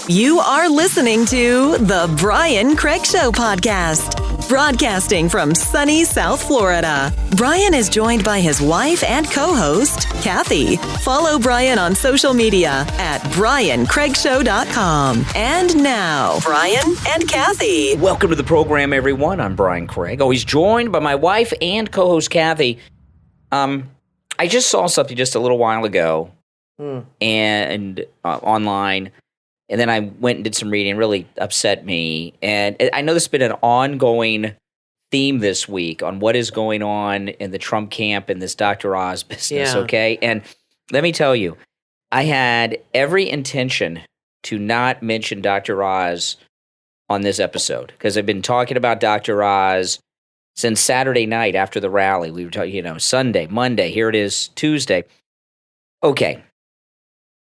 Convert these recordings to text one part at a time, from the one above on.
You are listening to the Brian Craig Show podcast, broadcasting from sunny South Florida. Brian is joined by his wife and co-host, Kathy. Follow Brian on social media at BrianCraigShow.com. And now, Brian and Kathy. Welcome to the program, everyone. I'm Brian Craig, always joined by my wife and co-host, Kathy. I just saw something just a little while ago and online, and then I went and did some reading. It really upset me. And I know this has been an ongoing theme this week on what is going on in the Trump camp and this Dr. Oz business, okay? And let me tell you, I had every intention to not mention Dr. Oz on this episode because I've been talking about Dr. Oz since Saturday night after the rally. We were talking, Sunday, Monday, here it is, Tuesday. Okay.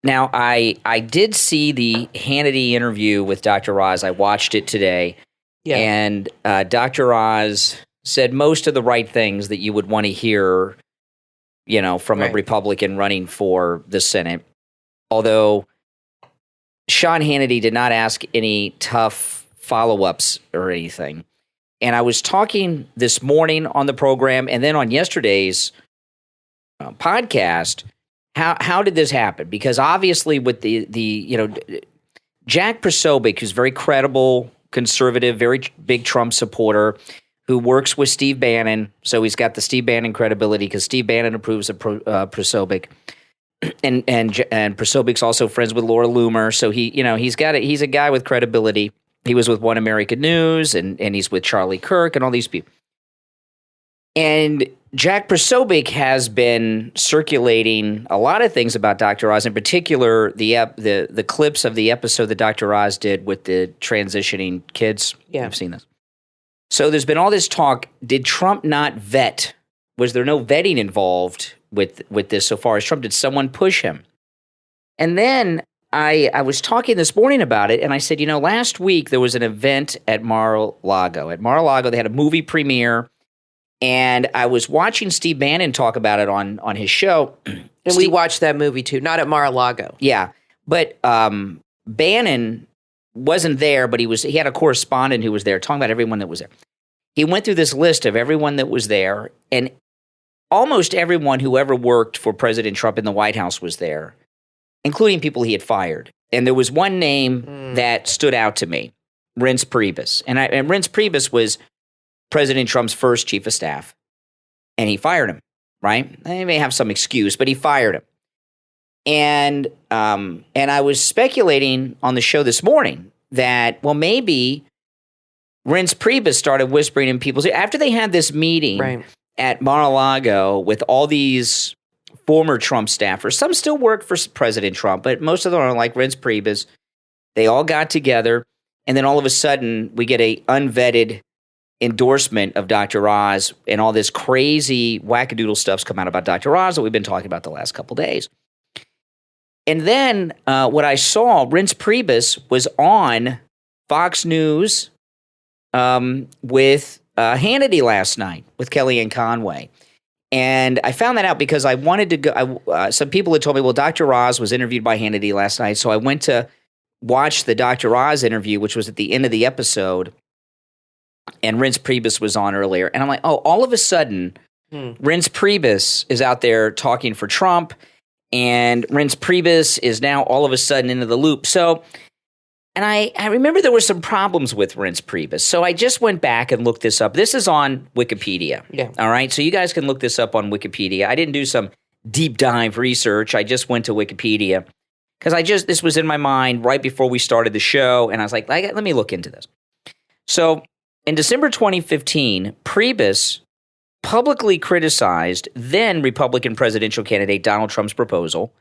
Now, I did see the Hannity interview with Dr. Oz. I watched it today. Yeah. And Dr. Oz said most of the right things that you would want to hear, from a Republican running for the Senate. Although Sean Hannity did not ask any tough follow-ups or anything. And I was talking this morning on the program and then on yesterday's podcast. How did this happen? Because obviously with the Jack Posobiec, who's very credible, conservative, very big Trump supporter, who works with Steve Bannon, so he's got the Steve Bannon credibility because Steve Bannon approves of Posobiec, and Posobiec's also friends with Laura Loomer, so he's a guy with credibility. He was with One American News, and he's with Charlie Kirk and all these people. And Jack Posobiec has been circulating a lot of things about Dr. Oz, in particular the clips of the episode that Dr. Oz did with the transitioning kids. Yeah. I've seen this. So there's been all this talk. Did Trump not vet? Was there no vetting involved with this so far as Trump? Did someone push him? And then I was talking this morning about it, and I said, last week there was an event at Mar-a-Lago. At Mar-a-Lago, they had a movie premiere. And I was watching Steve Bannon talk about it on his show. And we watched that movie too, not at Mar-a-Lago. Yeah. But Bannon wasn't there, but he had a correspondent who was there talking about everyone that was there. He went through this list of everyone that was there, and almost everyone who ever worked for President Trump in the White House was there, including people he had fired. And there was one name that stood out to me, Reince Priebus. And Reince Priebus was President Trump's first chief of staff, and he fired him, right? He may have some excuse, but he fired him. And I was speculating on the show this morning that, well, maybe Reince Priebus started whispering in people's ear after they had this meeting at Mar-a-Lago with all these former Trump staffers. Some still work for President Trump, but most of them are like Reince Priebus. They all got together, and then all of a sudden we get a unvetted endorsement of Dr. Oz, and all this crazy wackadoodle stuff's come out about Dr. Oz that we've been talking about the last couple days. And then what I saw, Reince Priebus was on Fox News with Hannity last night with Kellyanne Conway. And I found that out because I wanted to go. Some people had told me, well, Dr. Oz was interviewed by Hannity last night. So I went to watch the Dr. Oz interview, which was at the end of the episode. And Reince Priebus was on earlier. And I'm like, oh, all of a sudden, Reince Priebus is out there talking for Trump. And Reince Priebus is now all of a sudden into the loop. So, and I remember there were some problems with Reince Priebus. So I just went back and looked this up. This is on Wikipedia. Yeah. All right. So you guys can look this up on Wikipedia. I didn't do some deep dive research. I just went to Wikipedia because this was in my mind right before we started the show. And I was like, let me look into this. So in December 2015, Priebus publicly criticized then Republican presidential candidate Donald Trump's proposal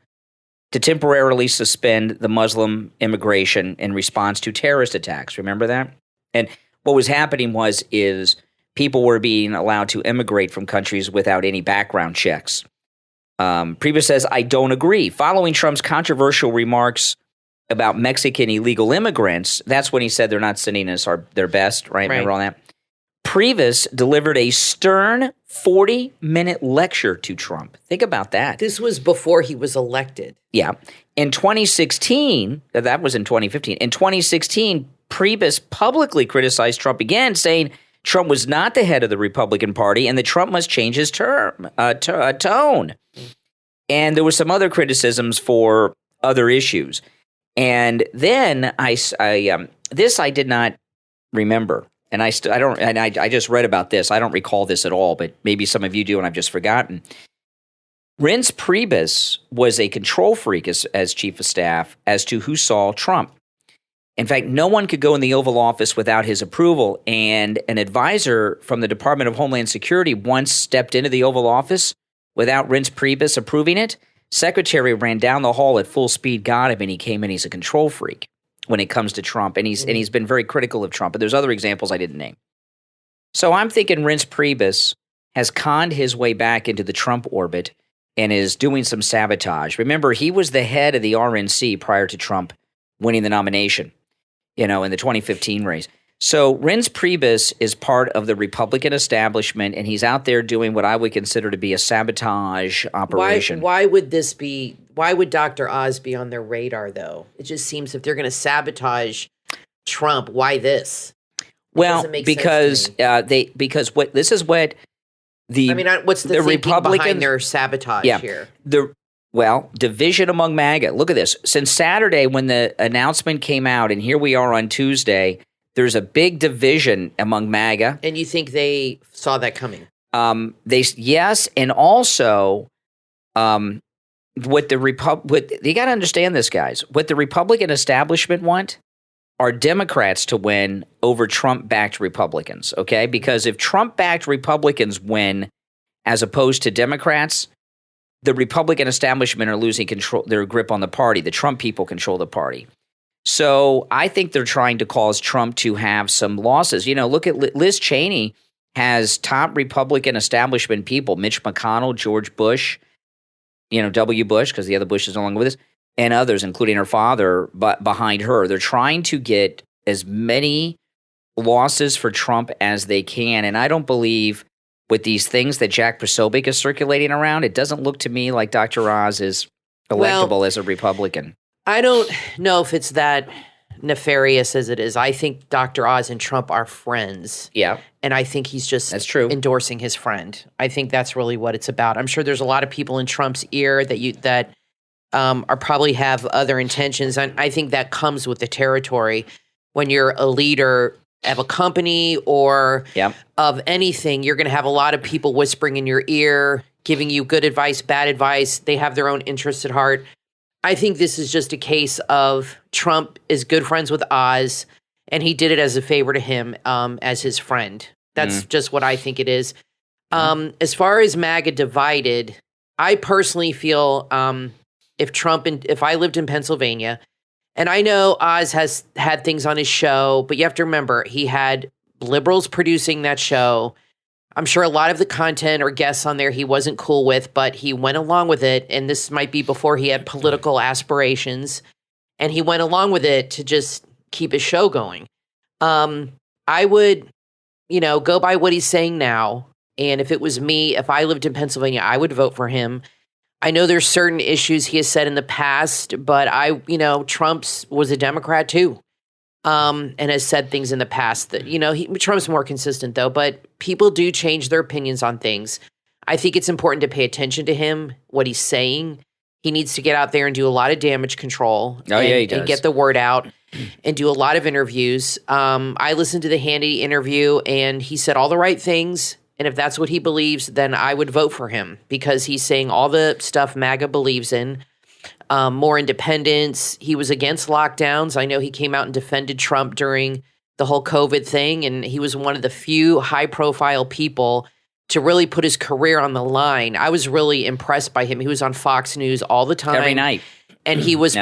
to temporarily suspend the Muslim immigration in response to terrorist attacks. Remember that? And what was happening is people were being allowed to immigrate from countries without any background checks. Priebus says, I don't agree. Following Trump's controversial remarks about Mexican illegal immigrants, that's when he said they're not sending us their best, right? Remember all that? Priebus delivered a stern 40-minute lecture to Trump. Think about that. This was before he was elected. Yeah. In 2016, that was in 2015. In 2016, Priebus publicly criticized Trump again, saying Trump was not the head of the Republican Party and that Trump must change his tone. And there were some other criticisms for other issues. And then this I did not remember. And I just read about this. I don't recall this at all, but maybe some of you do, and I've just forgotten. Reince Priebus was a control freak as chief of staff as to who saw Trump. In fact, no one could go in the Oval Office without his approval, and an advisor from the Department of Homeland Security once stepped into the Oval Office without Reince Priebus approving it. Secretary ran down the hall at full speed, got him, and he came in. He's a control freak when it comes to Trump, and he's been very critical of Trump. But there's other examples I didn't name. So I'm thinking Reince Priebus has conned his way back into the Trump orbit and is doing some sabotage. Remember, he was the head of the RNC prior to Trump winning the nomination, in the 2015 race. So Reince Priebus is part of the Republican establishment, and he's out there doing what I would consider to be a sabotage operation. Why would Dr. Oz be on their radar, though? It just seems if they're going to sabotage Trump, why this? Well, because what's the what's the thinking behind their sabotage here? Division among MAGA. Look at this. Since Saturday, when the announcement came out, and here we are on Tuesday, there's a big division among MAGA. And you think they saw that coming? Yes, and also, you got to understand this, guys. What the Republican establishment want are Democrats to win over Trump-backed Republicans. Okay, because if Trump-backed Republicans win, as opposed to Democrats, the Republican establishment are losing their grip on the party. The Trump people control the party. So I think they're trying to cause Trump to have some losses. Look at Liz Cheney has top Republican establishment people, Mitch McConnell, George Bush, W. Bush, because the other Bush is no longer with us, and others, including her father, but behind her. They're trying to get as many losses for Trump as they can. And I don't believe with these things that Jack Posobiec is circulating around, it doesn't look to me like Dr. Oz is electable as a Republican. I don't know if it's that nefarious as it is. I think Dr. Oz and Trump are friends. Yeah. And I think he's just endorsing his friend. I think that's really what it's about. I'm sure there's a lot of people in Trump's ear that are probably have other intentions. And I think that comes with the territory. When you're a leader of a company or of anything, you're going to have a lot of people whispering in your ear, giving you good advice, bad advice. They have their own interests at heart. I think this is just a case of Trump is good friends with Oz, and he did it as a favor to him as his friend. That's just what I think it is. As far as MAGA divided, I personally feel if I lived in Pennsylvania, and I know Oz has had things on his show, but you have to remember, he had liberals producing that show. I'm sure a lot of the content or guests on there he wasn't cool with, but he went along with it. And this might be before he had political aspirations. And he went along with it to just keep his show going. I would, go by what he's saying now. And if it was me, if I lived in Pennsylvania, I would vote for him. I know there's certain issues he has said in the past, but Trump's was a Democrat too. And has said things in the past that, Trump's more consistent though, but people do change their opinions on things. I think it's important to pay attention to him, what he's saying. He needs to get out there and do a lot of damage control he does. And get the word out and do a lot of interviews. I listened to the Hannity interview and he said all the right things. And if that's what he believes, then I would vote for him because he's saying all the stuff MAGA believes in. More independence. He was against lockdowns. I know he came out and defended Trump during the whole COVID thing, and he was one of the few high-profile people to really put his career on the line. I was really impressed by him. He was on Fox News all the time. Every night. And he was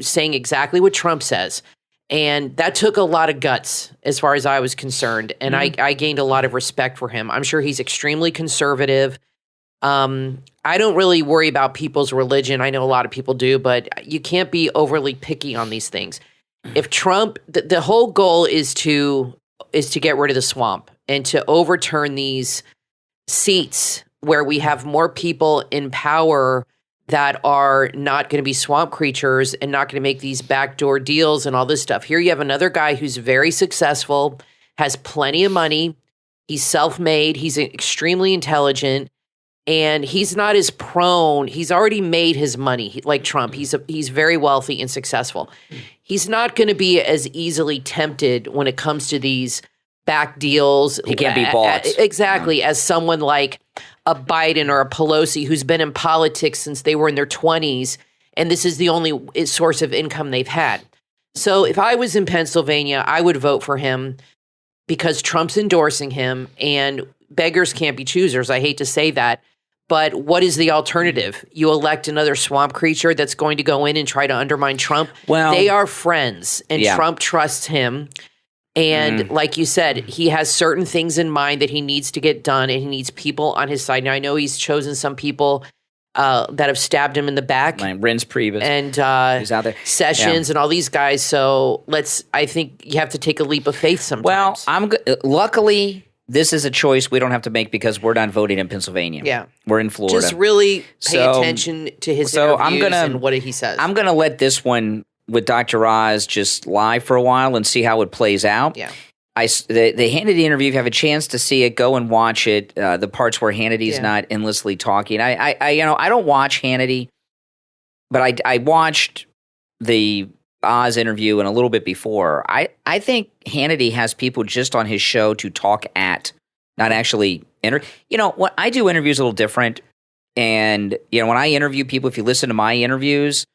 saying exactly what Trump says. And that took a lot of guts as far as I was concerned, and I gained a lot of respect for him. I'm sure he's extremely conservative. I don't really worry about people's religion. I know a lot of people do, but you can't be overly picky on these things. If Trump, the whole goal is to get rid of the swamp and to overturn these seats where we have more people in power that are not going to be swamp creatures and not going to make these backdoor deals and all this stuff. Here you have another guy who's very successful, has plenty of money. He's self-made. He's extremely intelligent. And he's not as prone. He's already made his money like Trump. He's very wealthy and successful. He's not going to be as easily tempted when it comes to these back deals. He can't be bought. Exactly. As someone like a Biden or a Pelosi who's been in politics since they were in their 20s, and this is the only source of income they've had. So if I was in Pennsylvania, I would vote for him because Trump's endorsing him, and beggars can't be choosers. I hate to say that. But what is the alternative? You elect another swamp creature that's going to go in and try to undermine Trump? Well, they are friends, and Trump trusts him. And like you said, he has certain things in mind that he needs to get done, and he needs people on his side. Now, I know he's chosen some people that have stabbed him in the back. Like Priebus. And he's out there. Sessions and all these guys. So I think you have to take a leap of faith sometimes. Well, luckily, this is a choice we don't have to make because we're not voting in Pennsylvania. Yeah. We're in Florida. Just really pay attention to his interviews and what he says. I'm going to let this one with Dr. Oz just lie for a while and see how it plays out. Yeah. The Hannity interview, if you have a chance to see it, go and watch it. The parts where Hannity's not endlessly talking. I don't watch Hannity, but I watched the Oz interview and a little bit before. I think Hannity has people just on his show to talk at, not actually what I do interviews a little different. And when I interview people, if you listen to my interviews,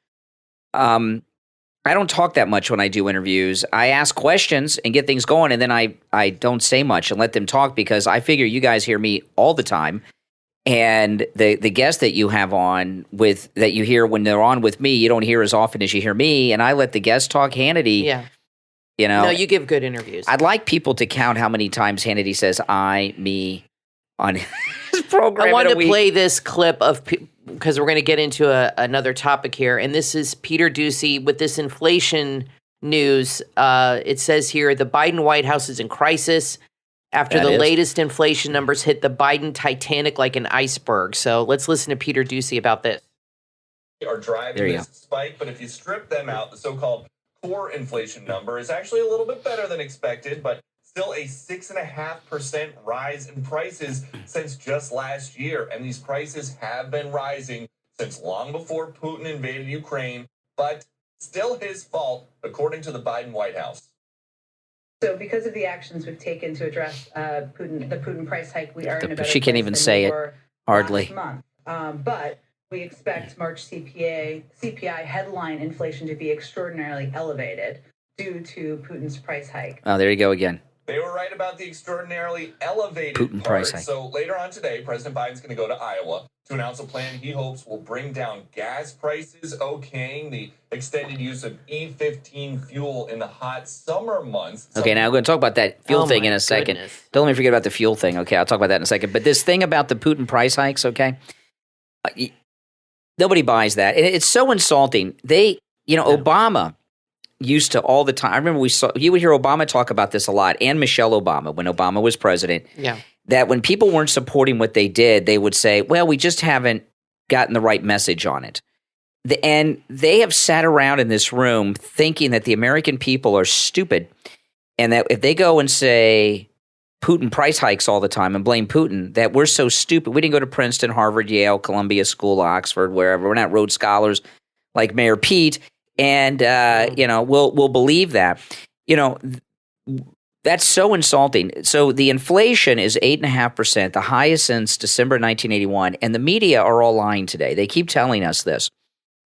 I don't talk that much when I do interviews. I ask questions and get things going, and then I don't say much and let them talk because I figure you guys hear me all the time. And the guests that you have on that you hear when they're on with me, you don't hear as often as you hear me. And I let the guests talk. Hannity, no, you give good interviews. I'd like people to count how many times Hannity says I, me on his program. I wanted to play this clip of because we're going to get into another topic here, and this is Peter Doocy with this inflation news. It says here the Biden White House is in crisis after the latest inflation numbers hit the Biden Titanic like an iceberg. So let's listen to Peter Doocy about this. Are driving this spike, but if you strip them out, the so-called core inflation number is actually a little bit better than expected, but still a 6.5% rise in prices since just last year. And these prices have been rising since long before Putin invaded Ukraine, but still his fault, according to the Biden White House. So because of the actions we've taken to address the Putin price hike, we are in a better She can't even say it, hardly. Month. But we expect March CPI headline inflation to be extraordinarily elevated due to Putin's price hike. Oh, there you go again. They were right about the extraordinarily elevated Putin price hike. So later on today, President Biden's going to go to Iowa to announce a plan he hopes will bring down gas prices, okaying the extended use of E15 fuel in the hot summer months. Okay, now I'm going to talk about that fuel thing in a second. Don't let me forget about the fuel thing. Okay, I'll talk about that in a second. But this thing about the Putin price hikes, okay, nobody buys that. It's so insulting. Obama used to all the time. I remember you would hear Obama talk about this a lot, and Michelle Obama when Obama was president. Yeah. That when people weren't supporting what they did, they would say, well, we just haven't gotten the right message on it. And they have sat around in this room thinking that the American people are stupid and that if they go and say Putin price hikes all the time and blame Putin, that we're so stupid. We didn't go to Princeton, Harvard, Yale, Columbia School, Oxford, wherever. We're not Rhodes Scholars like Mayor Pete. And, we'll believe that. That's so insulting. So the inflation is 8.5%, the highest since December 1981. And the media are all lying today. They keep telling us this.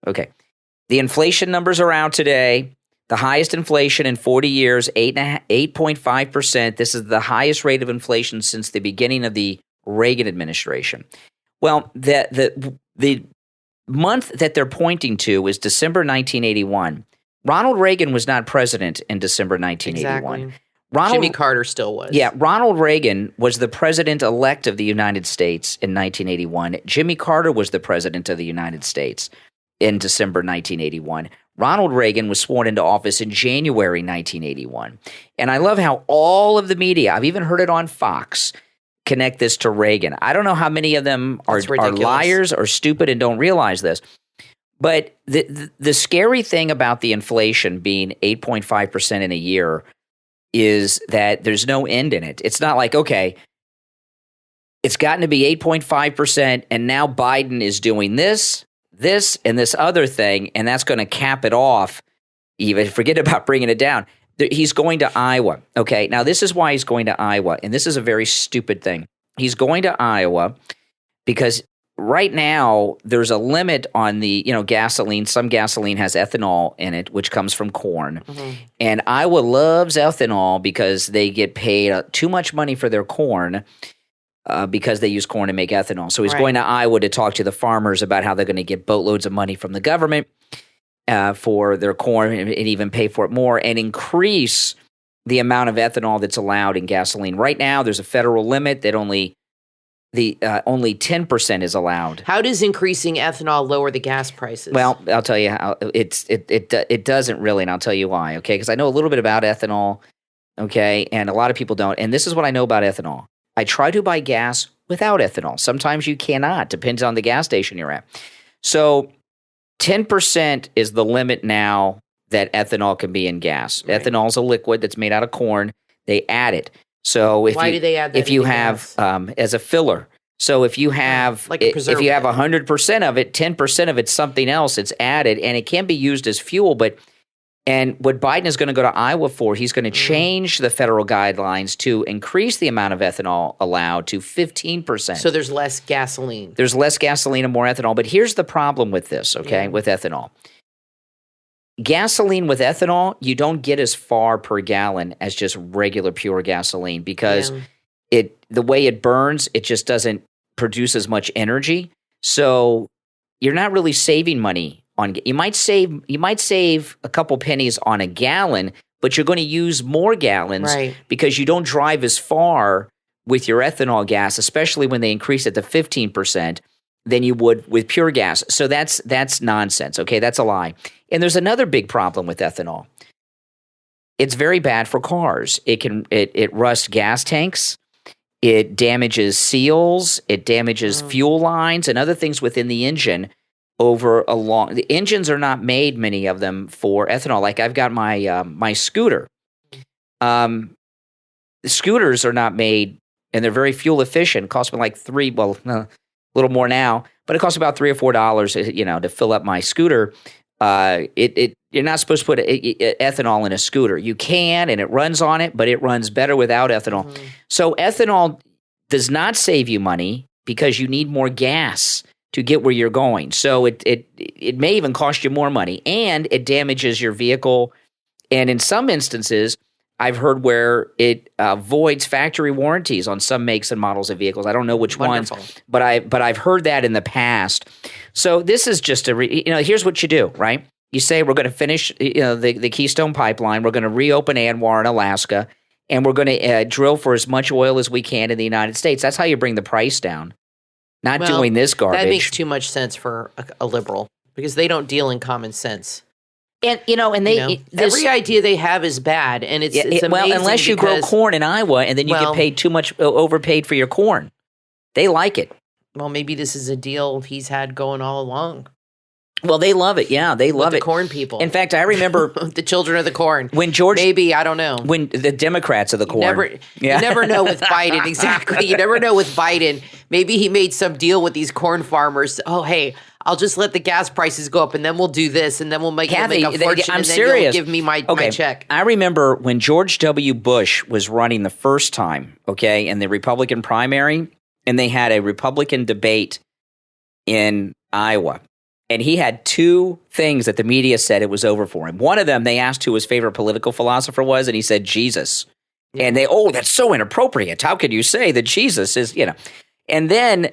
Okay. The inflation numbers are out today. The highest inflation in 40 years, 8.5%. This is the highest rate of inflation since the beginning of the Reagan administration. Well, the month that they're pointing to is December 1981. Ronald Reagan was not president in December 1981. Exactly. Jimmy Carter still was. Yeah, Ronald Reagan was the president-elect of the United States in 1981. Jimmy Carter was the president of the United States in December 1981. Ronald Reagan was sworn into office in January 1981. And I love how all of the media, I've even heard it on Fox, connect this to Reagan. I don't know how many of them are liars or stupid and don't realize this. But the scary thing about the inflation being 8.5% in a year is that there's no end in it. It's not like, okay, it's gotten to be 8.5%, and now Biden is doing this, and this other thing, and that's going to cap it off. Even forget about bringing it down. He's going to Iowa. Okay, now this is why he's going to Iowa, and this is a very stupid thing. He's going to Iowa because right now there's a limit on the gasoline. Some gasoline has ethanol in it, which comes from corn, and Iowa loves ethanol because they get paid too much money for their corn. Because they use corn to make ethanol. So he's going to Iowa to talk to the farmers about how they're going to get boatloads of money from the government for their corn and even pay for it more and increase the amount of ethanol that's allowed in gasoline. Right now, there's a federal limit that only 10% is allowed. How does increasing ethanol lower the gas prices? Well, I'll tell you how. It doesn't really, and I'll tell you why, okay? Because I know a little bit about ethanol, okay, and a lot of people don't. And this is what I know about ethanol. I try to buy gas without ethanol. Sometimes you cannot. Depends on the gas station you're at. So 10% is the limit now that ethanol can be in gas. Right. Ethanol is a liquid that's made out of corn. They add it. So why do they add that? If you have as a filler. So if you have if you have 100% of it, 10% of it's something else. It's added, and it can be used as fuel, And what Biden is going to go to Iowa for, he's going to change the federal guidelines to increase the amount of ethanol allowed to 15%. So there's less gasoline. There's less gasoline and more ethanol. But here's the problem with this, okay, with ethanol. Gasoline with ethanol, you don't get as far per gallon as just regular pure gasoline because the way it burns, it just doesn't produce as much energy. So you're not really saving money. You might save a couple pennies on a gallon, but you're going to use more gallons because you don't drive as far with your ethanol gas, especially when they increase it to 15%, than you would with pure gas. So that's nonsense. Okay, that's a lie. And there's another big problem with ethanol. It's very bad for cars. It rusts gas tanks. It damages seals. It damages fuel lines and other things within the engine. The engines are not made, many of them, for ethanol. Like I've got my scooter. The scooters are not made, and they're very fuel efficient. It costs me like a little more now, but it costs about $3 or $4, to fill up my scooter. You're not supposed to put ethanol in a scooter. You can, and it runs on it, but it runs better without ethanol. Mm-hmm. So ethanol does not save you money because you need more gas to get where you're going. So it may even cost you more money, and it damages your vehicle. And in some instances, I've heard where it voids factory warranties on some makes and models of vehicles. I don't know which ones, but I've heard that in the past. So this is just here's what you do, right? You say we're going to finish the Keystone Pipeline. We're going to reopen ANWR in Alaska, and we're going to drill for as much oil as we can in the United States. That's how you bring the price down. Not doing this garbage. That makes too much sense for a liberal because they don't deal in common sense. And every idea they have is bad, and it's amazing. Well, unless you grow corn in Iowa, and then you get paid too much, overpaid for your corn, they like it. Well, maybe this is a deal he's had going all along. Well, they love it. Yeah, they love it. The corn people. In fact, I remember the children of the corn. Maybe I don't know. When the Democrats of the corn. You never know with Biden. Exactly. You never know with Biden. Maybe he made some deal with these corn farmers. Oh, hey, I'll just let the gas prices go up, and then we'll do this, and then we'll make a fortune. I'm serious. You'll give me my check. I remember when George W. Bush was running the first time, in the Republican primary, and they had a Republican debate in Iowa. And he had two things that the media said it was over for him. One of them, they asked who his favorite political philosopher was, and he said Jesus. Yeah. And that's so inappropriate. How could you say that Jesus is, And then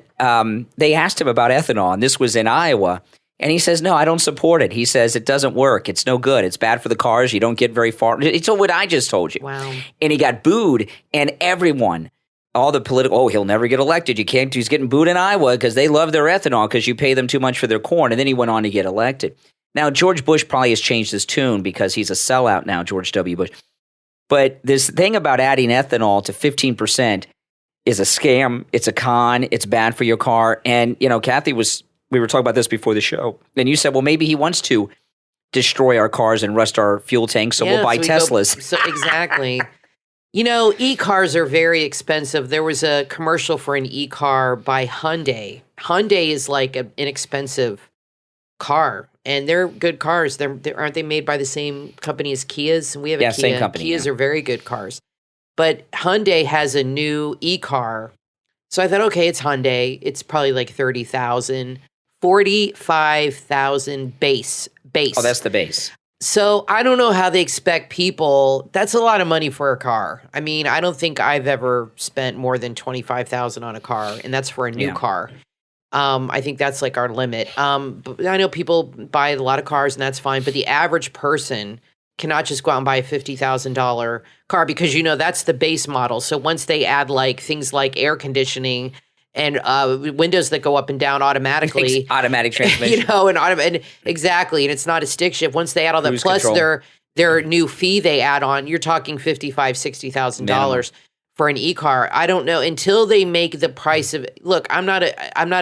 they asked him about ethanol, and this was in Iowa. And he says, no, I don't support it. He says, it doesn't work. It's no good. It's bad for the cars. You don't get very far. It's what I just told you. Wow. And he got booed, and everyone – all the political, he'll never get elected. He's getting booed in Iowa because they love their ethanol because you pay them too much for their corn. And then he went on to get elected. Now, George Bush probably has changed his tune because he's a sellout now, George W. Bush. But this thing about adding ethanol to 15% is a scam. It's a con. It's bad for your car. And, Kathy we were talking about this before the show. And you said, well, maybe he wants to destroy our cars and rust our fuel tanks, so we'll buy Teslas. Exactly. E-cars are very expensive. There was a commercial for an e-car by Hyundai. Hyundai is like an inexpensive car, and they're good cars. Aren't they made by the same company as Kias? We have a Kia. Same company. Kias are very good cars. But Hyundai has a new e-car. So I thought, okay, it's Hyundai. It's probably like $30,000, $45,000 base. Oh, that's the base. So I don't know how they expect people. That's a lot of money for a car. I mean, I don't think I've ever spent more than $25,000 on a car, and that's for a new car. I think that's like our limit. But I know people buy a lot of cars, and that's fine. But the average person cannot just go out and buy a $50,000 car because that's the base model. So once they add like things like air conditioning and windows that go up and down automatically, automatic transmission, and exactly, and it's not a stick shift. Once they add all that, Cruise plus control. their new fee they add on, you're talking $55,000-$60,000 for an e-car. I don't know until they make the price of. Look, I'm not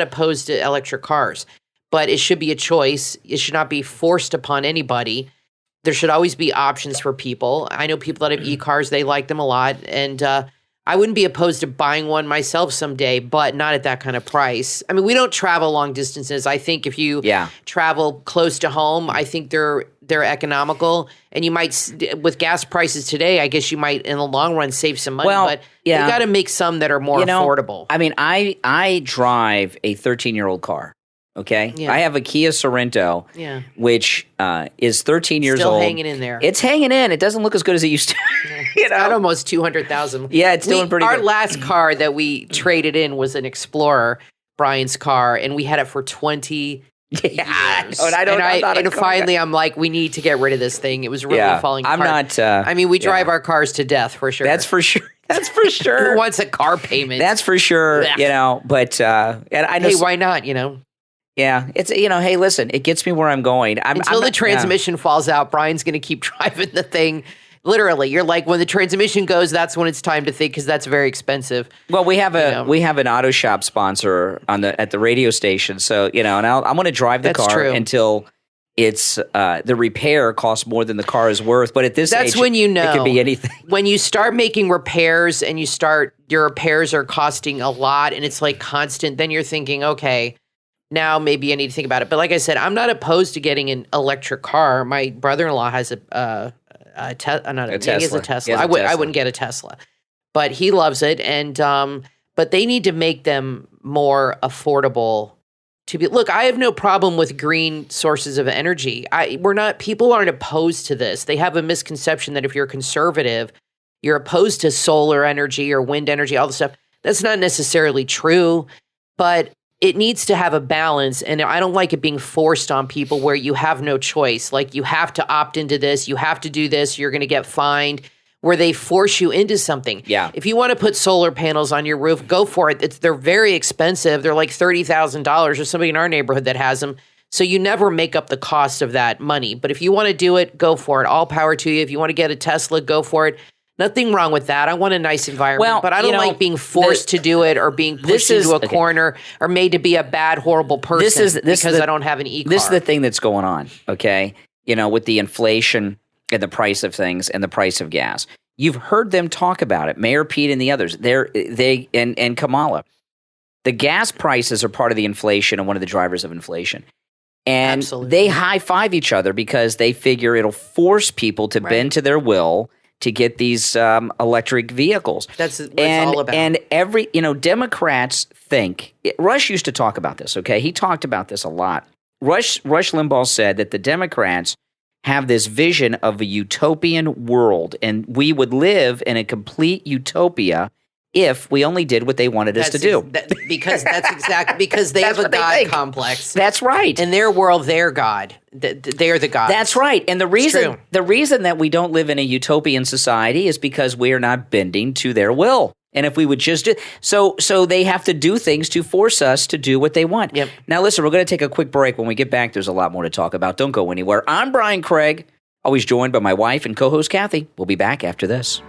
opposed to electric cars, but it should be a choice. It should not be forced upon anybody. There should always be options for people. I know people that have e-cars; they like them a lot, and I wouldn't be opposed to buying one myself someday, but not at that kind of price. I mean, we don't travel long distances. I think if you travel close to home, I think they're economical. And you might, with gas prices today, I guess you might, in the long run, save some money. But you got to make some that are more affordable. I mean, I drive a 13-year-old car. Okay, I have a Kia Sorento, which is 13 years still old. Still hanging in there. It's hanging in. It doesn't look as good as it used to. It's got almost 200,000. Yeah, it's doing pretty good. Our last car that we traded in was an Explorer, Brian's car, and we had it for 20 years. And finally, I'm like, we need to get rid of this thing. It was really falling apart. I mean, we drive our cars to death for sure. That's for sure. That's for sure. Who wants a car payment? That's for sure. But and I know. Hey, why not? Yeah, it's hey, listen, it gets me where I'm going. Until the transmission falls out, Brian's going to keep driving the thing. Literally, you're like, when the transmission goes, that's when it's time to think because that's very expensive. Well, we have an auto shop sponsor at the radio station, so and I'm going to drive the car until it's the repair costs more than the car is worth. But at this age, when it could be anything. When you start making repairs and your repairs are costing a lot, and it's like constant, then you're thinking, okay. Now maybe I need to think about it. But like I said, I'm not opposed to getting an electric car. My brother-in-law has a Tesla. I wouldn't get a Tesla, but he loves it. And but they need to make them more affordable. Look, I have no problem with green sources of energy. People aren't opposed to this. They have a misconception that if you're conservative, you're opposed to solar energy or wind energy, all this stuff. That's not necessarily true, but it needs to have a balance, and I don't like it being forced on people where you have no choice. Like, you have to opt into this, you have to do this, you're going to get fined, where they force you into something. Yeah. If you want to put solar panels on your roof, go for it. They're very expensive. They're like $30,000. There's somebody in our neighborhood that has them. So you never make up the cost of that money. But if you want to do it, go for it. All power to you. If you want to get a Tesla, go for it. Nothing wrong with that. I want a nice environment, but I don't like being forced to do it or being pushed into a corner or made to be a bad, horrible person because I don't have an e-car. This is the thing that's going on, okay? With the inflation and the price of things and the price of gas. You've heard them talk about it, Mayor Pete and the others. And Kamala. The gas prices are part of the inflation and one of the drivers of inflation. And they high-five each other because they figure it'll force people to bend to their will to get these electric vehicles. That's what it's all about. And Democrats think – Rush used to talk about this, okay? He talked about this a lot. Rush Limbaugh said that the Democrats have this vision of a utopian world, and we would live in a complete utopia if we only did what they wanted us to do. Because they have a God complex. That's right. In their world, they're God. They're the gods. That's right. And the reason that we don't live in a utopian society is because we are not bending to their will. And if we would just do so they have to do things to force us to do what they want. Yep. Now, listen, we're going to take a quick break. When we get back, there's a lot more to talk about. Don't go anywhere. I'm Brian Craig, always joined by my wife and co-host Kathy. We'll be back after this.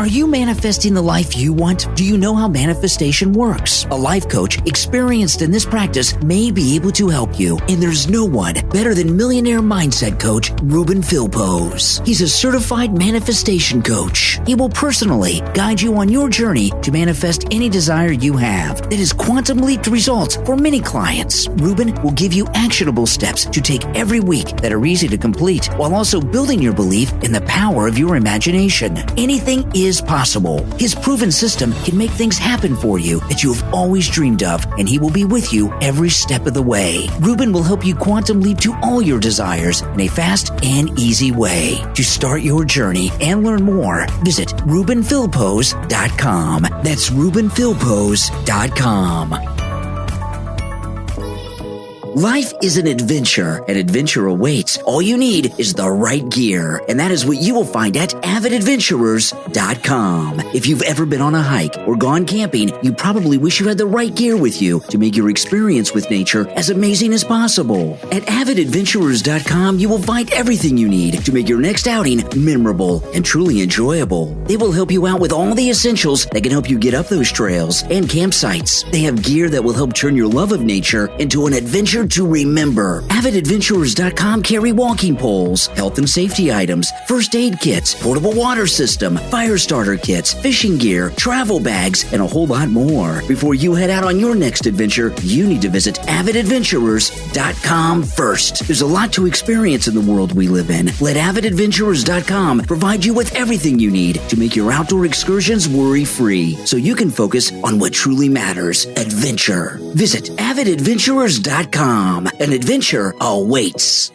Are you manifesting the life you want? Do you know how manifestation works? A life coach experienced in this practice may be able to help you. And there's no one better than millionaire mindset coach Ruben Philpose. He's a certified manifestation coach. He will personally guide you on your journey to manifest any desire you have. That is quantum leaped results for many clients. Ruben will give you actionable steps to take every week that are easy to complete, while also building your belief in the power of your imagination. Anything is possible. His proven system can make things happen for you that you have always dreamed of, and he will be with you every step of the way. Ruben will help you quantum leap to all your desires in a fast and easy way. To start your journey and learn more, visit RubenPhilpose.com. That's RubenPhilpose.com. Life is an adventure, and adventure awaits. All you need is the right gear, and that is what you will find at AvidAdventurers.com. If you've ever been on a hike or gone camping, you probably wish you had the right gear with you to make your experience with nature as amazing as possible. At AvidAdventurers.com, you will find everything you need to make your next outing memorable and truly enjoyable. They will help you out with all the essentials that can help you get up those trails and campsites. They have gear that will help turn your love of nature into an adventure to remember. AvidAdventurers.com carry walking poles, health and safety items, first aid kits, portable water system, fire starter kits, fishing gear, travel bags, and a whole lot more. Before you head out on your next adventure, you need to visit AvidAdventurers.com first. There's a lot to experience in the world we live in. Let AvidAdventurers.com provide you with everything you need to make your outdoor excursions worry-free, so you can focus on what truly matters: adventure. Visit AvidAdventurers.com. An adventure awaits.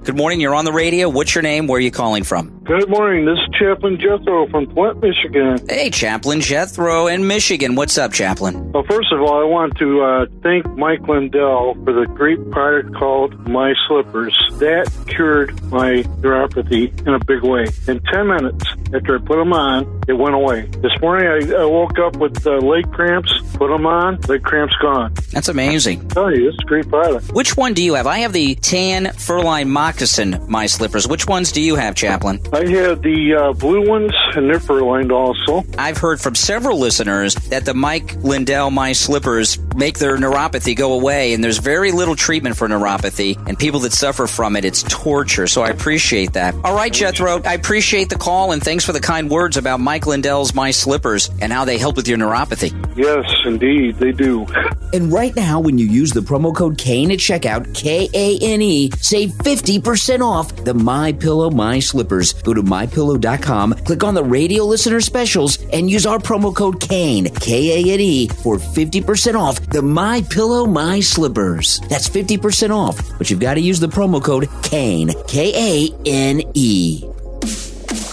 Good morning. You're on the radio. What's your name? Where are you calling from? Good morning. This is Chaplain Jethro from Flint, Michigan. Hey, Chaplain Jethro in Michigan. What's up, Chaplain? Well, first of all, I want to thank Mike Lindell for the great product called My Slippers. That cured my neuropathy in a big way. In 10 minutes after I put them on, it went away. This morning, I woke up with leg cramps, put them on, leg cramps gone. That's amazing. I tell you, it's a great product. Which one do you have? I have the tan fur-lined moccasin My Slippers. Which ones do you have, Chaplain? I have the blue ones, and they're fur-lined also. I've heard from several listeners that the Mike Lindell My Slippers make their neuropathy go away, and there's very little treatment for neuropathy, and people that suffer from it, it's torture, so I appreciate that. All right, Jethro, I appreciate the call, and thanks for the kind words about Mike Lindell's My Slippers and how they help with your neuropathy. Yes, indeed, they do. And right now, when you use the promo code KANE at checkout, KANE, save 50% off the MyPillow My Slippers. Go to MyPillow.com, click on the radio listener specials, and use our promo code KANE, KANE, for 50% off the MyPillow My Slippers. That's 50% off, but you've got to use the promo code KANE, KANE.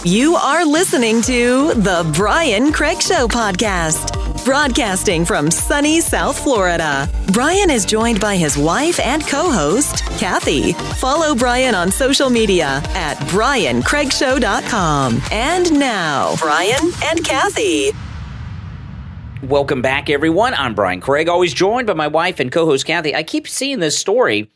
You are listening to the Brian Craig Show podcast. Broadcasting from sunny South Florida, Brian is joined by his wife and co-host, Kathy. Follow Brian on social media at BrianCraigShow.com. And now, Brian and Kathy. Welcome back, everyone. I'm Brian Craig, always joined by my wife and co-host, Kathy. I keep seeing this story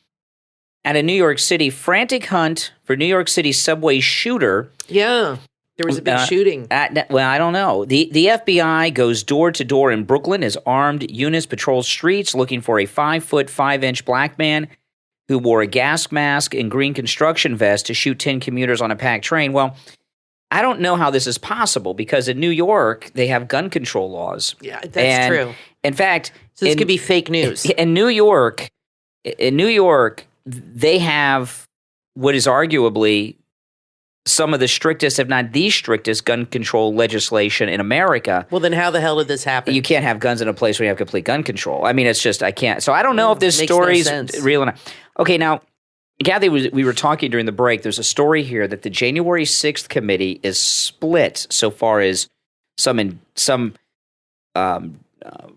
at a New York City frantic hunt for New York City subway shooter. Yeah. There was a big shooting. Well, I don't know. The FBI goes door to door in Brooklyn as armed units patrol streets looking for a 5'5" black man who wore a gas mask and green construction vest to shoot 10 commuters on a packed train. Well, I don't know how this is possible because in New York, they have gun control laws. Yeah, that's true. In fact, so this could be fake news. In New York, they have what is arguably some of the strictest, if not the strictest, gun control legislation in America. Well, then how the hell did this happen? You can't have guns in a place where you have complete gun control. I mean, it's just, I can't. So I don't know if this story's real or not. Okay, now, Kathy, we were talking during the break. There's a story here that the January 6th committee is split so far as some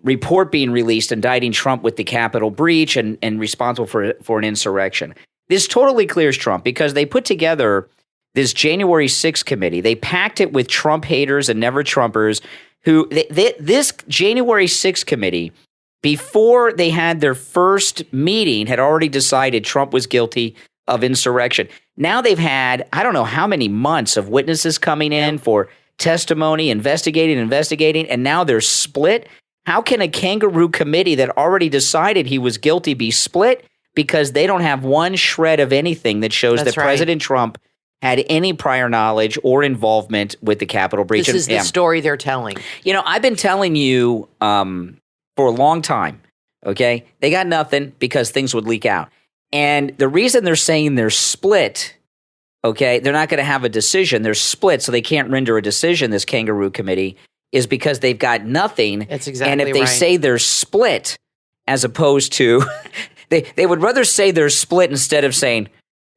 report being released indicting Trump with the Capitol breach and responsible for an insurrection. This totally clears Trump because they put together this January 6th committee. They packed it with Trump haters and never Trumpers who this January 6th committee, before they had their first meeting, had already decided Trump was guilty of insurrection. Now they've had, I don't know how many months of witnesses coming in for testimony, investigating, and now they're split. How can a kangaroo committee that already decided he was guilty be split? Because they don't have one shred of anything that shows that President Trump had any prior knowledge or involvement with the Capitol breach. This is the story they're telling. You know, I've been telling you for a long time, okay? They got nothing because things would leak out. And the reason they're saying they're split, okay, they're not going to have a decision. They're split, so they can't render a decision, this kangaroo committee, is because they've got nothing. That's exactly right. And if they right. say they're split, as opposed to, they would rather say they're split instead of saying,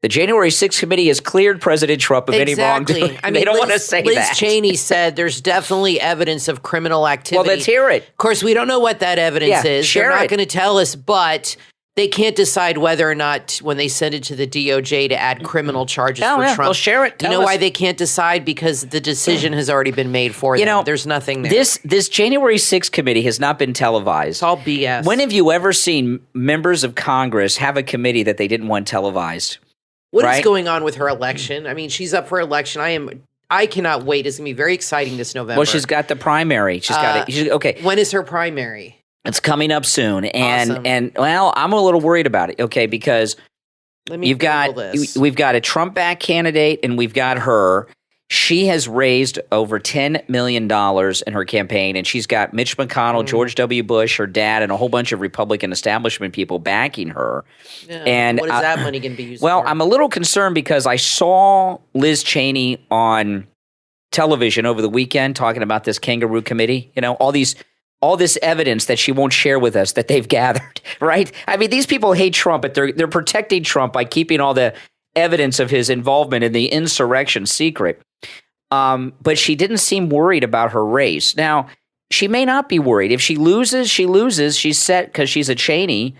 the January 6th committee has cleared President Trump of any wrongdoing. I mean, they don't want to say Liz that. Cheney said there's definitely evidence of criminal activity. Well, let's hear it. Of course, we don't know what that evidence is. They're not going to tell us, but they can't decide whether or not, when they send it to the DOJ, to add criminal charges for Trump. Well, share it. You know why they can't decide? Because the decision has already been made for them. There's nothing there. This January 6th committee has not been televised. It's all BS. When have you ever seen members of Congress have a committee that they didn't want televised? What is going on with her election? I mean, she's up for election. I cannot wait. It's going to be very exciting this November. Well, she's got the primary. She's got it. Okay. When is her primary? It's coming up soon. And Awesome. and well, I'm a little worried about it, okay, because we've got a Trump-backed candidate and we've got her. She has raised over $10 million in her campaign, and she's got Mitch McConnell, George W. Bush, her dad, and a whole bunch of Republican establishment people backing her. Yeah, and what is that money going to be used for? Well, I'm a little concerned because I saw Liz Cheney on television over the weekend talking about this kangaroo committee, all this evidence that she won't share with us that they've gathered, right? I mean, these people hate Trump, but they're protecting Trump by keeping all the evidence of his involvement in the insurrection secret. But she didn't seem worried about her race. Now, she may not be worried. If she loses, she loses. She's set because she's a Cheney.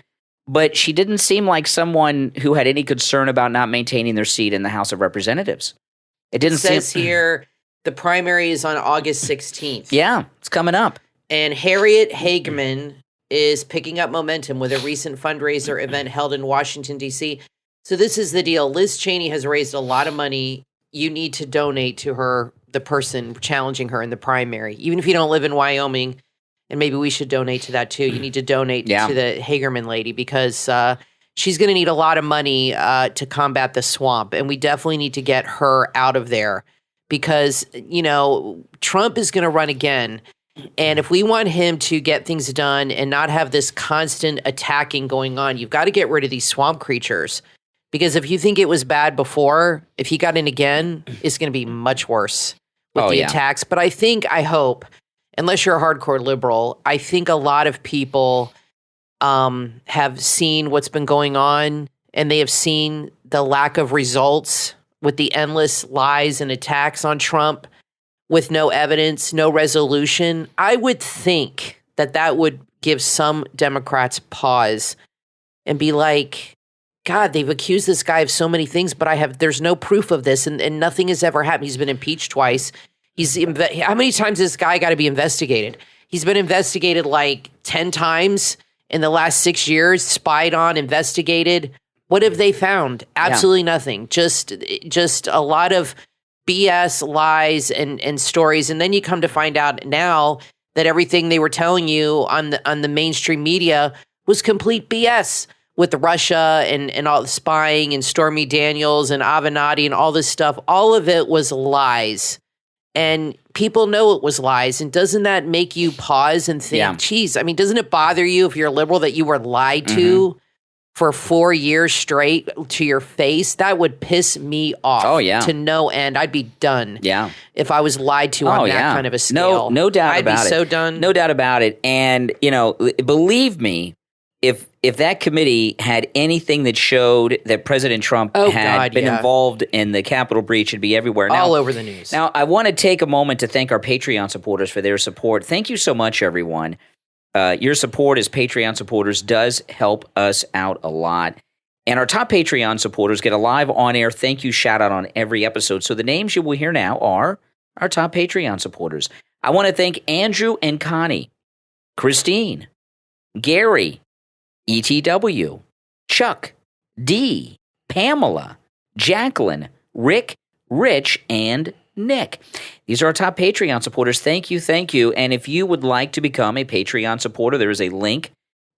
But she didn't seem like someone who had any concern about not maintaining their seat in the House of Representatives. It says here the primary is on August 16th. Yeah, it's coming up. And Harriet Hageman is picking up momentum with a recent fundraiser event held in Washington, D.C. So this is the deal. Liz Cheney has raised a lot of money. You need to donate to her, the person challenging her in the primary. Even if you don't live in Wyoming, and maybe we should donate to that too. You need to donate to the Hagerman lady because she's going to need a lot of money to combat the swamp. And we definitely need to get her out of there because, Trump is going to run again. And if we want him to get things done and not have this constant attacking going on, you've got to get rid of these swamp creatures. Because if you think it was bad before, if he got in again, it's going to be much worse with the attacks. But I hope, unless you're a hardcore liberal, I think a lot of people have seen what's been going on, and they have seen the lack of results with the endless lies and attacks on Trump with no evidence, no resolution. I would think that would give some Democrats pause and be like, God, they've accused this guy of so many things, but there's no proof of this, and nothing has ever happened. He's been impeached twice. How many times has this guy got to be investigated? He's been investigated like 10 times in the last 6 years, spied on, investigated. What have they found? Absolutely nothing. Just a lot of BS, lies, and stories. And then you come to find out now that everything they were telling you on the mainstream media was complete BS. With Russia and all the spying and Stormy Daniels and Avenatti and all this stuff, all of it was lies. And people know it was lies. And doesn't that make you pause and think, geez, I mean, doesn't it bother you if you're a liberal that you were lied to for 4 years straight to your face? That would piss me off to no end. I'd be done if I was lied to on that kind of a scale. No doubt about it. I'd be so done. No doubt about it. And, believe me, if that committee had anything that showed that President Trump had been involved in the Capitol breach, it'd be everywhere. Now, all over the news. Now, I want to take a moment to thank our Patreon supporters for their support. Thank you so much, everyone. Your support as Patreon supporters does help us out a lot. And our top Patreon supporters get a live on-air thank you shout-out on every episode. So the names you will hear now are our top Patreon supporters. I want to thank Andrew and Connie, Christine, Gary, ETW, Chuck, D, Pamela, Jacqueline, Rick, Rich, and Nick. These are our top Patreon supporters. Thank you, thank you. And if you would like to become a Patreon supporter, there is a link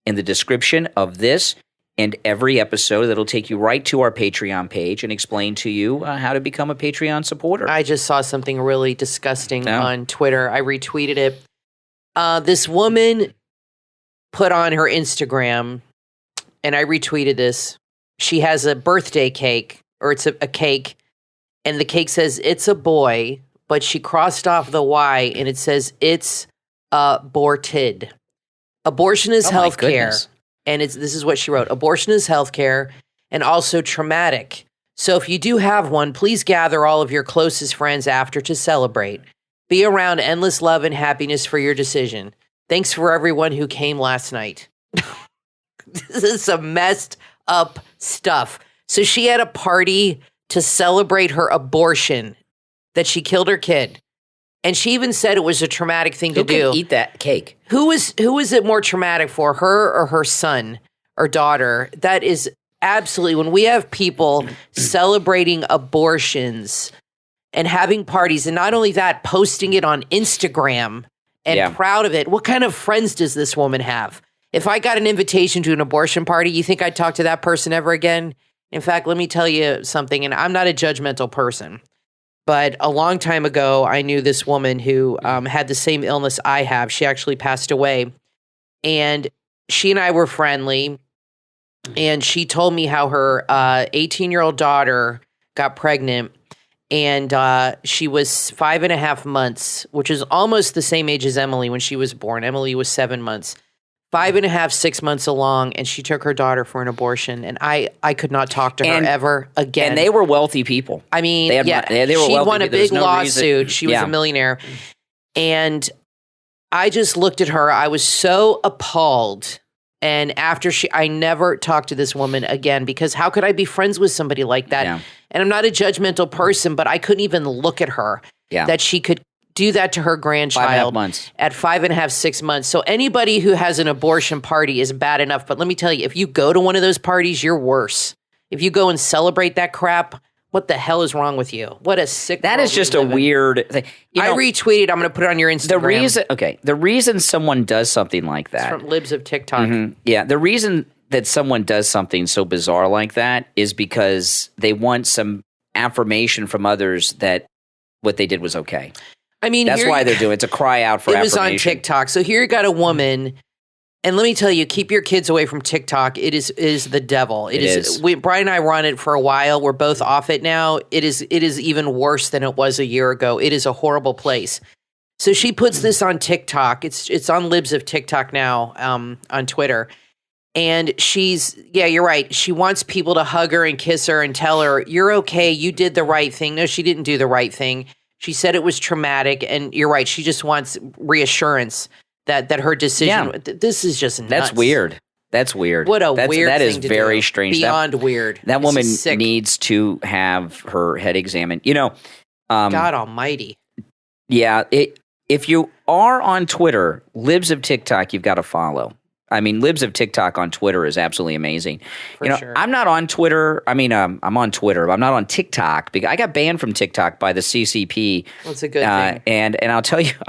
in the description of this and every episode that'll take you right to our Patreon page and explain to you how to become a Patreon supporter. I just saw something really disgusting on Twitter. I retweeted it. This woman put on her Instagram, and I retweeted this. She has a birthday cake, or it's a cake, and the cake says it's a boy, but she crossed off the Y, and it says it's aborted. Abortion is healthcare. And this is what she wrote. Abortion is healthcare and also traumatic. So if you do have one, please gather all of your closest friends after to celebrate. Be around endless love and happiness for your decision. Thanks for everyone who came last night. This is some messed up stuff. So she had a party to celebrate her abortion, that she killed her kid. And she even said it was a traumatic thing to do. Who can eat that cake? Who is it more traumatic for, her or her son or daughter? That is absolutely, when we have people celebrating abortions and having parties, and not only that, posting it on Instagram and proud of it. What kind of friends does this woman have? If I got an invitation to an abortion party, you think I'd talk to that person ever again? In fact, let me tell you something, and I'm not a judgmental person. But a long time ago, I knew this woman who had the same illness I have. She actually passed away. And she and I were friendly. And she told me how her 18-year-old daughter got pregnant. And she was 5.5 months, which is almost the same age as Emily when she was born. Emily was 7 months. 5.5, 6 months along, and she took her daughter for an abortion, and I could not talk to her ever again. And they were wealthy people. I mean, they were she wealthy. won a big lawsuit. She was a millionaire. And I just looked at her. I was so appalled. And after I never talked to this woman again, because how could I be friends with somebody like that? Yeah. And I'm not a judgmental person, but I couldn't even look at her, that she could do that to her grandchild 5.5 months. at 5.5, 6 months. So anybody who has an abortion party is bad enough. But let me tell you, if you go to one of those parties, you're worse. If you go and celebrate that crap, what the hell is wrong with you? What a sick That is just a weird thing. I retweeted. I'm going to put it on your Instagram. The reason someone does something like that. It's from Libs of TikTok. Mm-hmm, yeah. The reason that someone does something so bizarre like that is because they want some affirmation from others that what they did was okay. I mean, that's why they're doing it. It's a cry out for affirmation. It was on TikTok. So here you got a woman, and let me tell you, keep your kids away from TikTok. It is the devil. It is. Brian and I were on it for a while. We're both off it now. It is even worse than it was a year ago. It is a horrible place. So she puts this on TikTok. It's on Libs of TikTok now on Twitter. And you're right. She wants people to hug her and kiss her and tell her, you're okay. You did the right thing. No, she didn't do the right thing. She said it was traumatic, and you're right. She just wants reassurance that her decision. Yeah. This is just nuts. That's weird. That's weird. What a weird that thing is to very do. strange. Beyond weird. That woman needs to have her head examined. You know, God Almighty. Yeah, if you are on Twitter, Libs of TikTok, you've got to follow. I mean, Libs of TikTok on Twitter is absolutely amazing. For sure. I'm not on Twitter. I mean, I'm on Twitter, but I'm not on TikTok because I got banned from TikTok by the CCP. That's a good thing. And I'll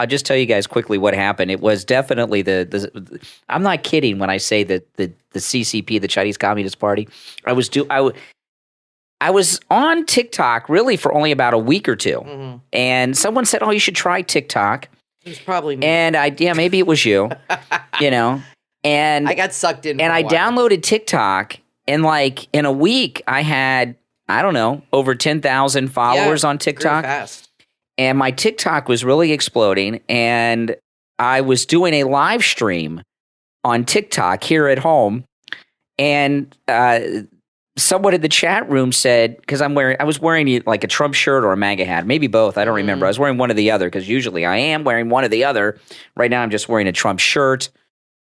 just tell you guys quickly what happened. It was definitely the I'm not kidding when I say that the CCP, the Chinese Communist Party. I was on TikTok really for only about a week or two, and someone said, "Oh, you should try TikTok." It was probably me. And maybe it was you. You know. And I got sucked in. And I downloaded TikTok, and like in a week, I had, I don't know, over 10,000 followers on TikTok. Fast. And my TikTok was really exploding. And I was doing a live stream on TikTok here at home. And someone in the chat room said, because I was wearing like a Trump shirt or a MAGA hat, maybe both. I don't remember. I was wearing one or the other because usually I am wearing one or the other. Right now, I'm just wearing a Trump shirt.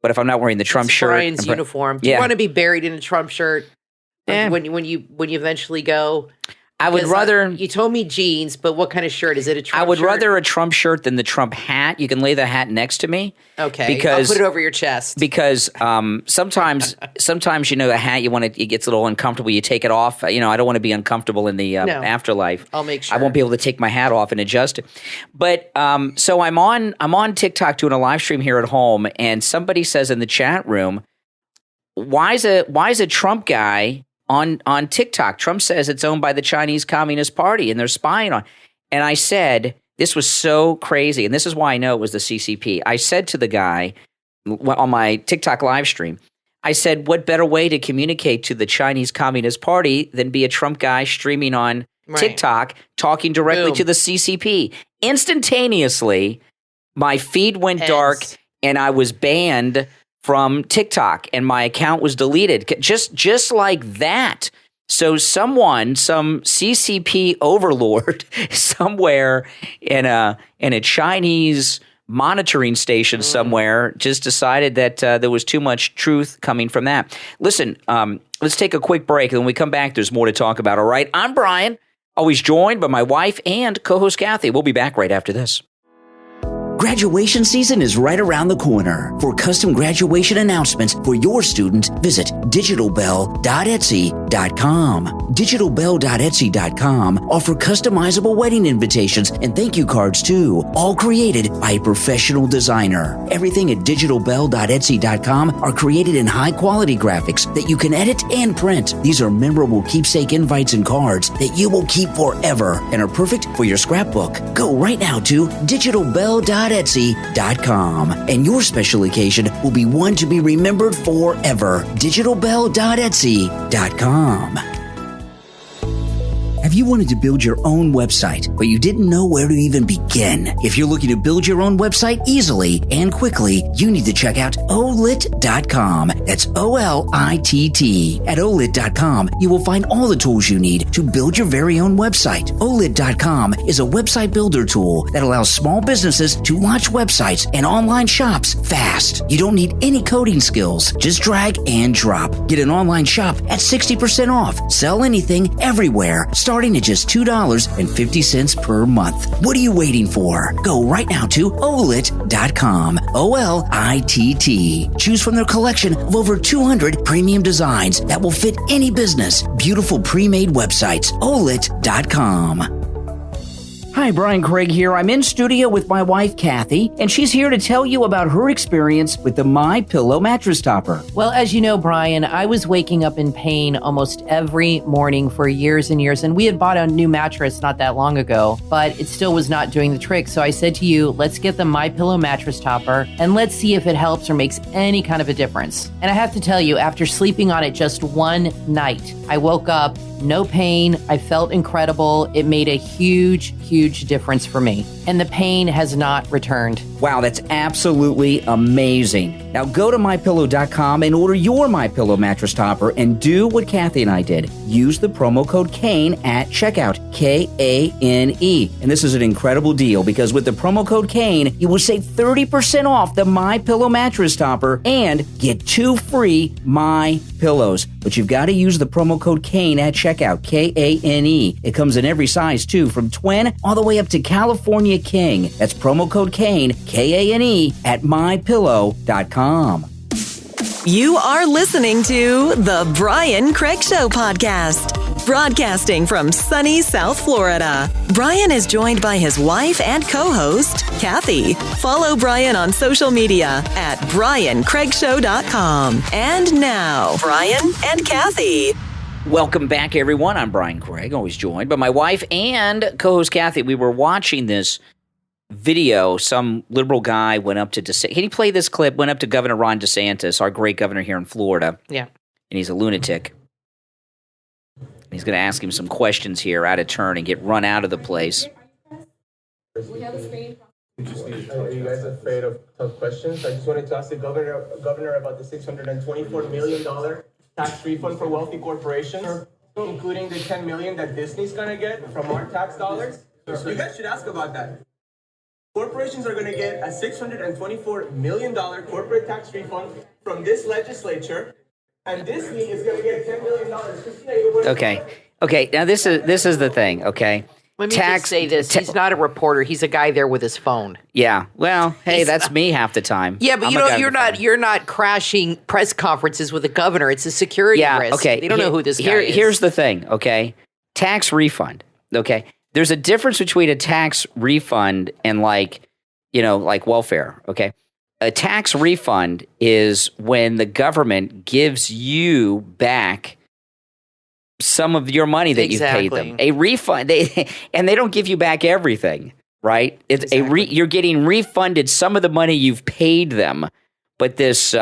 But if I'm not wearing the Trump shirt, Brian's uniform. Do you want to be buried in a Trump shirt when you eventually go? I would rather. You told me jeans, but what kind of shirt? Is it a Trump shirt? I would rather a Trump shirt than the Trump hat. You can lay the hat next to me. Okay, because, I'll put it over your chest. Because sometimes a hat it gets a little uncomfortable. You take it off. I don't want to be uncomfortable in the afterlife. I'll make sure. I won't be able to take my hat off and adjust it. But so I'm on TikTok doing a live stream here at home, and somebody says in the chat room, why is a Trump guy on TikTok? Trump says it's owned by the Chinese Communist Party and they're spying on. And I said, this was so crazy. And this is why I know it was the CCP. I said to the guy on my TikTok live stream, I said, what better way to communicate to the Chinese Communist Party than be a Trump guy streaming on TikTok, talking directly to the CCP? Instantaneously, my feed went dark and I was banned from TikTok, and my account was deleted just like that. So some CCP overlord somewhere in a Chinese monitoring station somewhere just decided that there was too much truth coming from that. Listen, let's take a quick break, and when we come back, there's more to talk about. All right, I'm Brian, always joined by my wife and co-host Kathy. We'll be back right after this. Graduation season is right around the corner. For custom graduation announcements for your student, visit digitalbell.etsy.com. Digitalbell.etsy.com offer customizable wedding invitations and thank you cards too, all created by a professional designer. Everything at digitalbell.etsy.com are created in high-quality graphics that you can edit and print. These are memorable keepsake invites and cards that you will keep forever and are perfect for your scrapbook. Go right now to digitalbell.etsy.com, and your special occasion will be one to be remembered forever. digitalbell.etsy.com. Have you wanted to build your own website, but you didn't know where to even begin? If you're looking to build your own website easily and quickly, you need to check out olit.com. That's OLITT. At olit.com, you will find all the tools you need to build your very own website. Olit.com is a website builder tool that allows small businesses to launch websites and online shops fast. You don't need any coding skills. Just drag and drop. Get an online shop at 60% off. Sell anything, everywhere, starting at just $2.50 per month. What are you waiting for? Go right now to olit.com. OLITT. Choose from their collection of over 200 premium designs that will fit any business. Beautiful pre-made websites. olit.com. Hi, Brian Craig here. I'm in studio with my wife, Kathy, and she's here to tell you about her experience with the MyPillow mattress topper. Well, as you know, Brian, I was waking up in pain almost every morning for years and years, and we had bought a new mattress not that long ago, but it still was not doing the trick. So I said to you, let's get the MyPillow mattress topper, and let's see if it helps or makes any kind of a difference. And I have to tell you, after sleeping on it just one night, I woke up, no pain. I felt incredible. It made a huge difference for me. And the pain has not returned. Wow, that's absolutely amazing. Now go to MyPillow.com and order your MyPillow mattress topper and do what Kathy and I did. Use the promo code KANE at checkout, KANE. And this is an incredible deal because with the promo code KANE, you will save 30% off the MyPillow mattress topper and get 2 free MyPillows. But you've got to use the promo code KANE at checkout, KANE. It comes in every size too, from twin all the way up to California King. That's promo code KANE, KANE, at MyPillow.com. You are listening to the Brian Craig Show podcast, broadcasting from sunny South Florida. Brian is joined by his wife and co-host, Kathy. Follow Brian on social media at BrianCraigShow.com. And now, Brian and Kathy. Welcome back, everyone. I'm Brian Craig, always joined by my wife and co-host Kathy. We were watching this video. Some liberal guy went up to DeSantis. Can you play this clip? Went up to Governor Ron DeSantis, our great governor here in Florida. Yeah. And he's a lunatic. He's going to ask him some questions here out of turn and get run out of the place. We have a screen. Are you guys afraid of tough questions? I just wanted to ask the governor about the $624 million tax refund for wealthy corporations, including the $10 million that Disney's going to get from our tax dollars. You guys should ask about that. Corporations are going to get a $624 million corporate tax refund from this legislature, and Disney is going to get $10 million. Okay. Okay, now this is the thing, okay? Let me just say this. He's not a reporter. He's a guy there with his phone. Yeah. Well, hey, that's me half the time. Yeah, but you're not crashing press conferences with a governor. It's a security risk. Okay. They don't know who this guy is. Here's the thing, okay? Tax refund, okay? There's a difference between a tax refund and like welfare, okay? A tax refund is when the government gives you back some of your money that you've paid them. A refund, and they don't give you back everything, right? It's you're getting refunded some of the money you've paid them, but this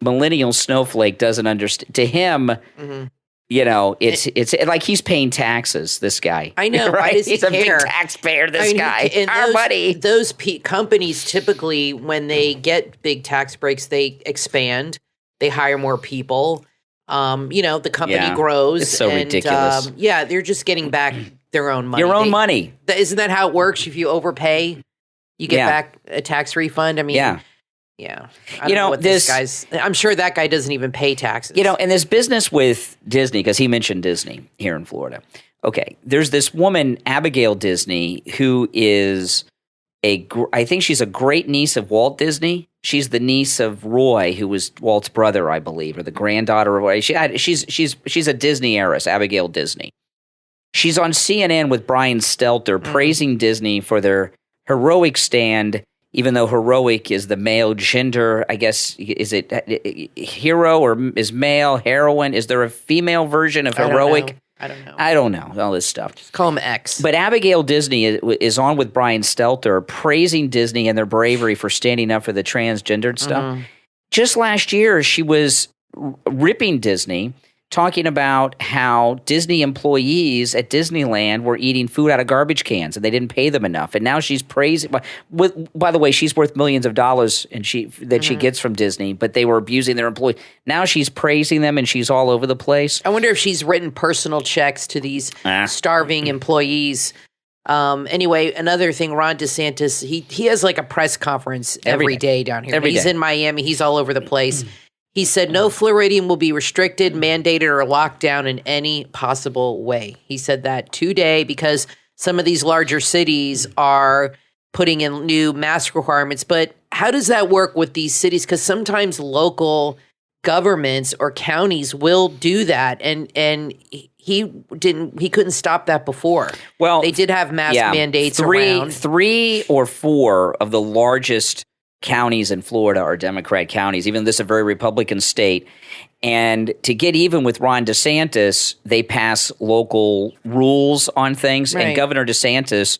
millennial snowflake doesn't understand. To him, it's like he's paying taxes. This guy, I know, right? He's a big taxpayer. This guy, our money. Those companies typically, when they get big tax breaks, they expand. They hire more people. The company grows. It's so ridiculous. They're just getting back their own money. Your own money. Isn't that how it works? If you overpay, you get back a tax refund. I mean, I don't know what this guy's. I'm sure that guy doesn't even pay taxes. And this business with Disney, because he mentioned Disney here in Florida. Okay, there's this woman, Abigail Disney, who is I think she's a great niece of Walt Disney. She's the niece of Roy, who was Walt's brother, I believe, or the granddaughter of Roy. She's a Disney heiress, Abigail Disney. She's on CNN with Brian Stelter praising Disney for their heroic stand, even though heroic is the male gender. I guess, is it hero or is male, heroine? Is there a female version of heroic? I don't know. All this stuff. Just call him X. But Abigail Disney is on with Brian Stelter praising Disney and their bravery for standing up for the transgendered stuff. Just last year, she was ripping Disney, talking about how Disney employees at Disneyland were eating food out of garbage cans and they didn't pay them enough. And now she's praising. By the way, she's worth millions of dollars she gets from Disney, but they were abusing their employees. Now she's praising them and she's all over the place. I wonder if she's written personal checks to these starving employees. Anyway, another thing, Ron DeSantis, he has like a press conference every day down here. He's in Miami. He's all over the place. He said no fluoridating will be restricted, mandated, or locked down in any possible way. He said that today because some of these larger cities are putting in new mask requirements. But how does that work with these cities? Because sometimes local governments or counties will do that, and he couldn't stop that before. Well, they did have mask mandates around. 3 or 4 of the largest counties in Florida are Democrat counties, even though this is a very Republican state. And to get even with Ron DeSantis, they pass local rules on things. Right. And Governor DeSantis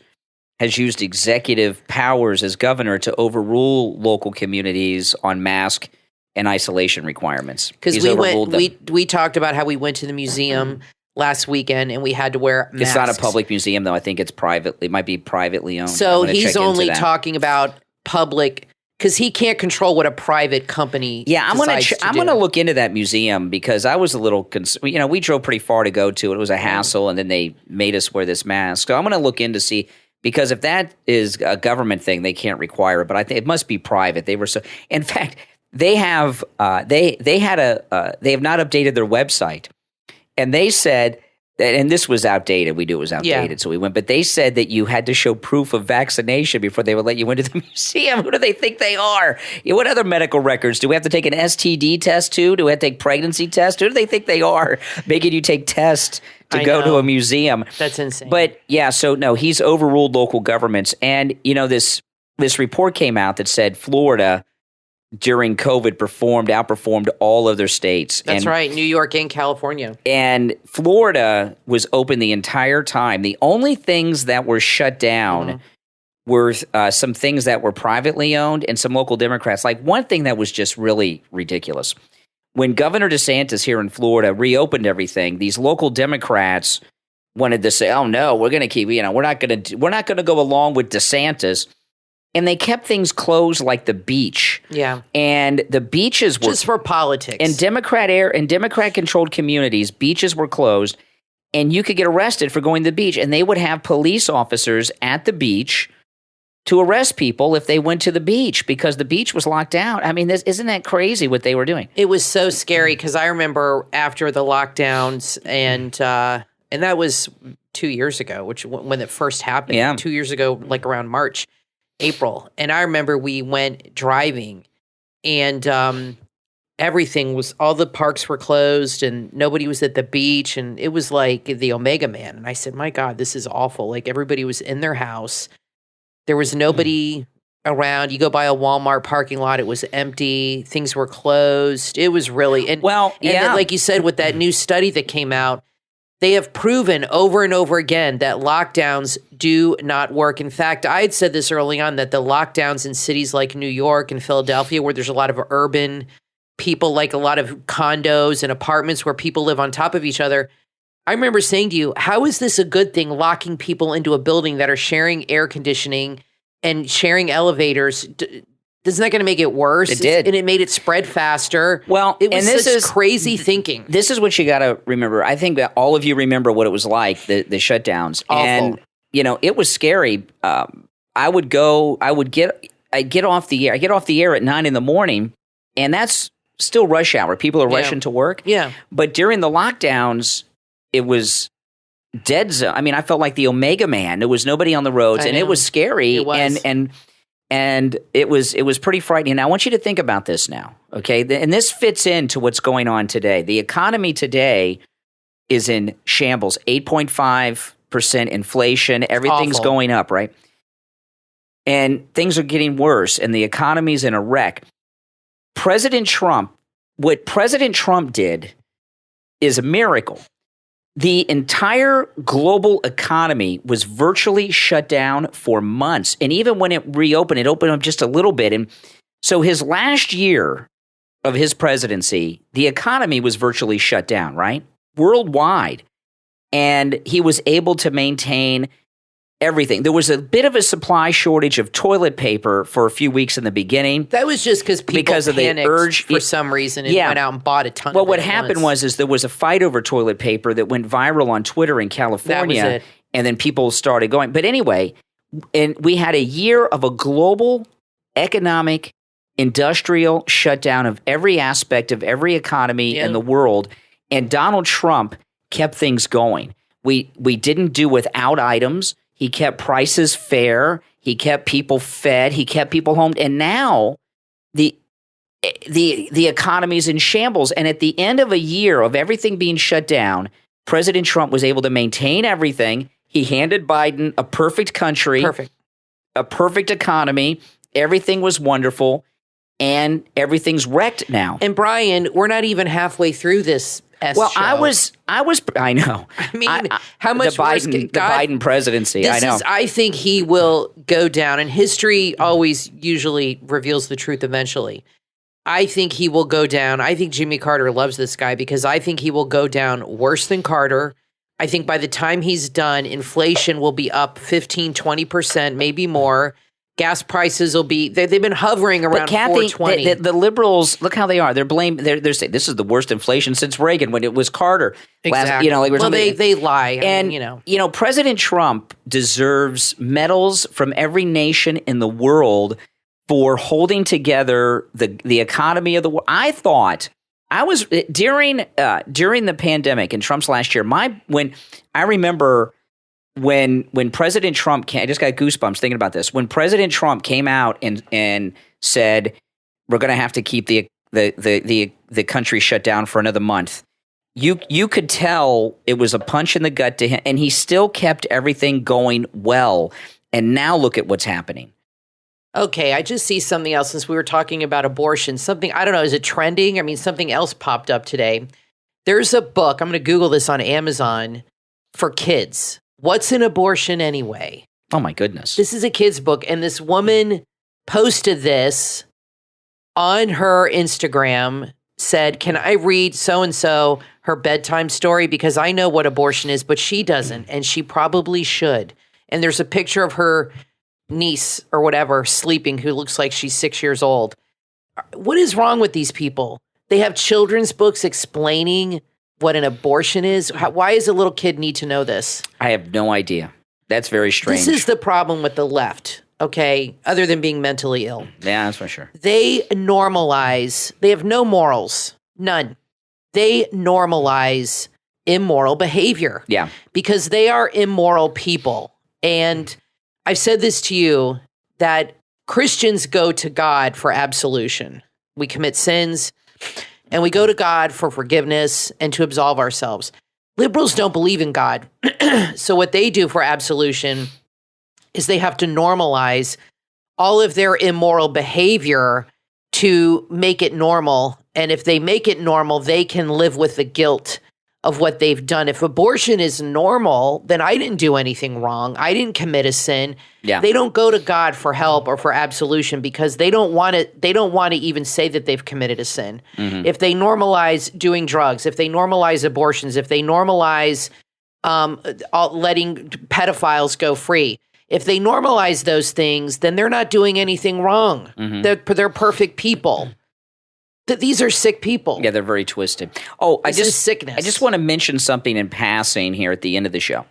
has used executive powers as governor to overrule local communities on mask and isolation requirements. Because we talked about how we went to the museum last weekend and we had to wear masks. It's not a public museum, though. I think it's private. It might be privately owned. So he's only talking about public. Because he can't control what a private company I'm going to look into that museum because I was a little concerned. We drove pretty far to go to it. It was a hassle, and then they made us wear this mask. So I'm going to look in to see, because if that is a government thing, they can't require it. But I think it must be private. They were so. In fact, they have they have not updated their website, and they said. And this was outdated. We knew it was outdated, so we went. But they said that you had to show proof of vaccination before they would let you into the museum. Who do they think they are? What other medical records? Do we have to take an STD test too? Do we have to take pregnancy tests? Who do they think they are making you take tests to go to a museum? That's insane. But so no, he's overruled local governments. And, this report came out that said Florida during COVID outperformed all other states. That's right, New York and California. And Florida was open the entire time. The only things that were shut down were some things that were privately owned and some local Democrats. Like one thing that was just really ridiculous. When Governor DeSantis here in Florida reopened everything, these local Democrats wanted to say, "Oh no, we're going to keep, we're not going to go along with DeSantis." And they kept things closed like the beach. Yeah. And the beaches were just for politics. In Democrat-controlled communities, beaches were closed, and you could get arrested for going to the beach. And they would have police officers at the beach to arrest people if they went to the beach because the beach was locked down. I mean, isn't that crazy what they were doing? It was so scary because I remember after the lockdowns And that was 2 years ago, when it first happened, 2 years ago, like around March, April. And I remember we went driving and all the parks were closed and nobody was at the beach. And it was like the Omega Man. And I said, my God, this is awful. Like everybody was in their house. There was nobody around. You go by a Walmart parking lot, it was empty. Things were closed. It was really, then, like you said, with that new study that came out, they have proven over and over again that lockdowns do not work. In fact, I had said this early on, that the lockdowns in cities like New York and Philadelphia, where there's a lot of urban people, like a lot of condos and apartments where people live on top of each other. I remember saying to you, how is this a good thing, locking people into a building that are sharing air conditioning and sharing elevators? Isn't that going to make it worse? It did. And it made it spread faster. Well, it was crazy thinking. This is what you got to remember. I think that all of you remember what it was like, the shutdowns. Awful. And, it was scary. I'd get off the air. I get off the air at 9 a.m, and that's still rush hour. People are rushing to work. Yeah. But during the lockdowns, it was dead zone. I mean, I felt like the Omega Man. There was nobody on the roads, and it was scary. It was. And it was pretty frightening. Now, I want you to think about this now, okay? And this fits into what's going on today. The economy today is in shambles. 8.5% inflation. Everything's going up, right? And things are getting worse, and the economy's in a wreck. What President Trump did is a miracle. The entire global economy was virtually shut down for months. And even when it reopened, it opened up just a little bit. And so his last year of his presidency, the economy was virtually shut down, right? Worldwide. And he was able to maintain everything. There was a bit of a supply shortage of toilet paper for a few weeks in the beginning. That was just because people of panicked the urge for some reason and went out and bought a ton of it. Well, what happened was there was a fight over toilet paper that went viral on Twitter in California. That was it. And then people started going. But anyway, and we had a year of a global economic, industrial shutdown of every aspect of every economy in the world. And Donald Trump kept things going. We didn't do without items. He kept prices fair. He kept people fed. He kept people home. And now the economy's in shambles. And at the end of a year of everything being shut down, President Trump was able to maintain everything. He handed Biden a perfect country, a perfect economy. Everything was wonderful, and everything's wrecked now. And Brian, we're not even halfway through this. Well, show. I know. I mean, how much the Biden presidency? I know. I think he will go down, and history always usually reveals the truth eventually. I think he will go down. I think Jimmy Carter loves this guy because I think he will go down worse than Carter. I think by the time he's done, inflation will be up 15, 20%, maybe more. Gas prices will be, they've been hovering around $4.20. The liberals, look how they are. They're they're saying this is the worst inflation since Reagan when it was Carter. Exactly. They lie. And, President Trump deserves medals from every nation in the world for holding together the economy of the world. I thought, I was, during the pandemic in Trump's last year, when President Trump came, I just got goosebumps thinking about this. When President Trump came out and said, we're going to have to keep the country shut down for another month, you could tell it was a punch in the gut to him, and he still kept everything going well. And now look at what's happening. Okay, I just see something else since we were talking about abortion. Something, I don't know, is it trending? I mean, something else popped up today. There's a book, I'm going to Google this on Amazon, for kids. What's an abortion anyway? Oh, my goodness. This is a kid's book, and this woman posted this on her Instagram, said, can I read so-and-so her bedtime story? Because I know what abortion is, but she doesn't, and she probably should. And there's a picture of her niece or whatever sleeping who looks like she's 6 years old. What is wrong with these people? They have children's books explaining what an abortion is. Why does a little kid need to know this? I have no idea. That's very strange. This is the problem with the left, okay, other than being mentally ill. Yeah, that's for sure. They normalize, they have no morals, none. They normalize immoral behavior. Yeah. Because they are immoral people. And I've said this to you, that Christians go to God for absolution. We commit sins and we go to God for forgiveness and to absolve ourselves. Liberals don't believe in God. So what they do for absolution is they have to normalize all of their immoral behavior to make it normal. And if they make it normal, they can live with the guilt of what they've done. If abortion is normal, then I didn't do anything wrong. I didn't commit a sin. Yeah. They don't go to God for help or for absolution because they don't want to. They don't want to even say that they've committed a sin. Mm-hmm. If they normalize doing drugs, if they normalize abortions, if they normalize letting pedophiles go free, if they normalize those things, then they're not doing anything wrong. Mm-hmm. They're perfect people. These are sick people. Yeah, they're very twisted. Oh, this is sickness. I just want to mention something in passing here at the end of the show.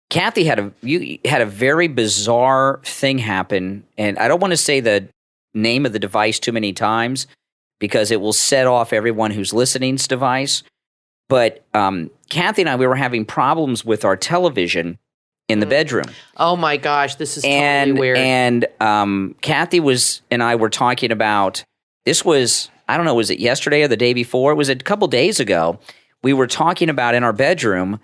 Kathy had a very bizarre thing happen, and I don't want to say the name of the device too many times because it will set off everyone who's listening's device. But Kathy and I, we were having problems with our television in the bedroom. Oh my gosh, this is totally weird. And Kathy and I were talking about, this was, I don't know, was it yesterday or the day before? It was a couple days ago. We were talking about in our bedroom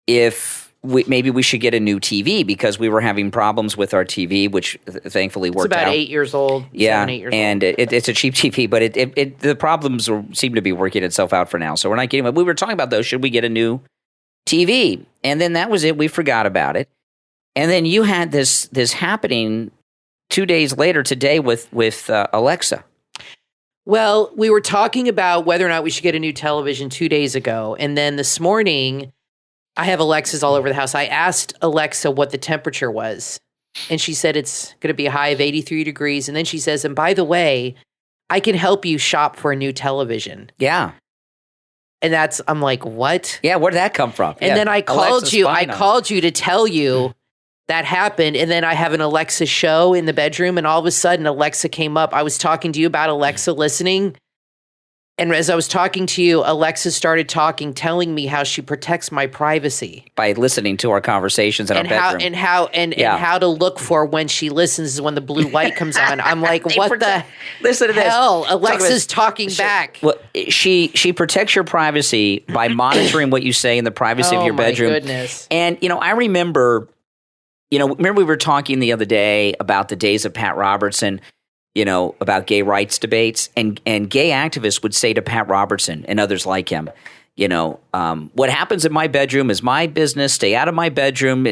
if maybe we should get a new TV because we were having problems with our TV, which thankfully worked out. It's about 8 years old. Yeah, 7, 8 years and old. It's a cheap TV, but the problems seem to be working itself out for now. So we're not getting. We were talking about, though, should we get a new TV? And then that was it. We forgot about it. And then you had this happening 2 days later today with Alexa. Well, we were talking about whether or not we should get a new television 2 days ago. And then this morning, I have Alexas all over the house. I asked Alexa what the temperature was. And she said it's going to be a high of 83 degrees. And then she says, and by the way, I can help you shop for a new television. Yeah. And I'm like, what? Yeah, where did that come from? And then I called you to tell you that happened. And then I have an Alexa show in the bedroom. And all of a sudden, Alexa came up. I was talking to you about Alexa listening. And as I was talking to you, Alexa started talking, telling me how she protects my privacy by listening to our conversations in our bedroom, and how to look for when she listens is when the blue light comes on. I'm like, what the listen to hell? This. Alexa's talking back. Well, she protects your privacy by monitoring what you say in the privacy of your bedroom. Oh my goodness! And I remember we were talking the other day about the days of Pat Robertson. About gay rights debates, and gay activists would say to Pat Robertson and others like him, what happens in my bedroom is my business. Stay out of my bedroom.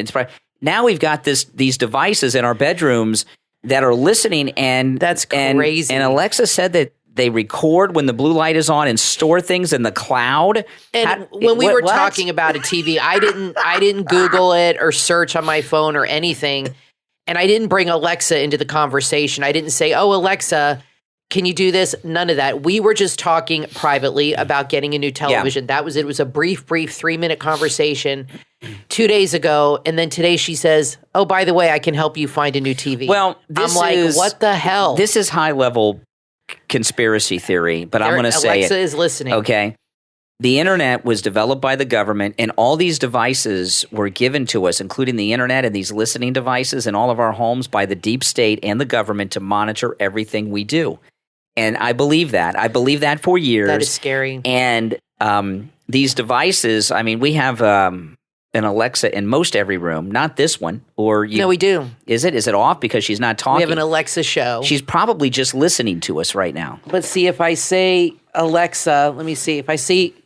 Now we've got these devices in our bedrooms that are listening, and that's crazy. And Alexa said that they record when the blue light is on and store things in the cloud. And when we were talking about a TV, I didn't Google it or search on my phone or anything. And I didn't bring Alexa into the conversation. I didn't say, oh, Alexa, can you do this? None of that. We were just talking privately about getting a new television. Yeah. That was it. It was a brief 3-minute conversation 2 days ago. And then today she says, oh, by the way, I can help you find a new TV. Well, I'm like, what the hell? This is high-level conspiracy theory, but I'm going to say Alexa is listening. Okay. The internet was developed by the government, and all these devices were given to us, including the internet and these listening devices in all of our homes by the deep state and the government to monitor everything we do. And I believe that. I believe that for years. That is scary. And these devices, we have an Alexa in most every room, not this one. No, we do. Is it? Is it off because she's not talking? We have an Alexa show. She's probably just listening to us right now. But see, if I say Alexa, let me see.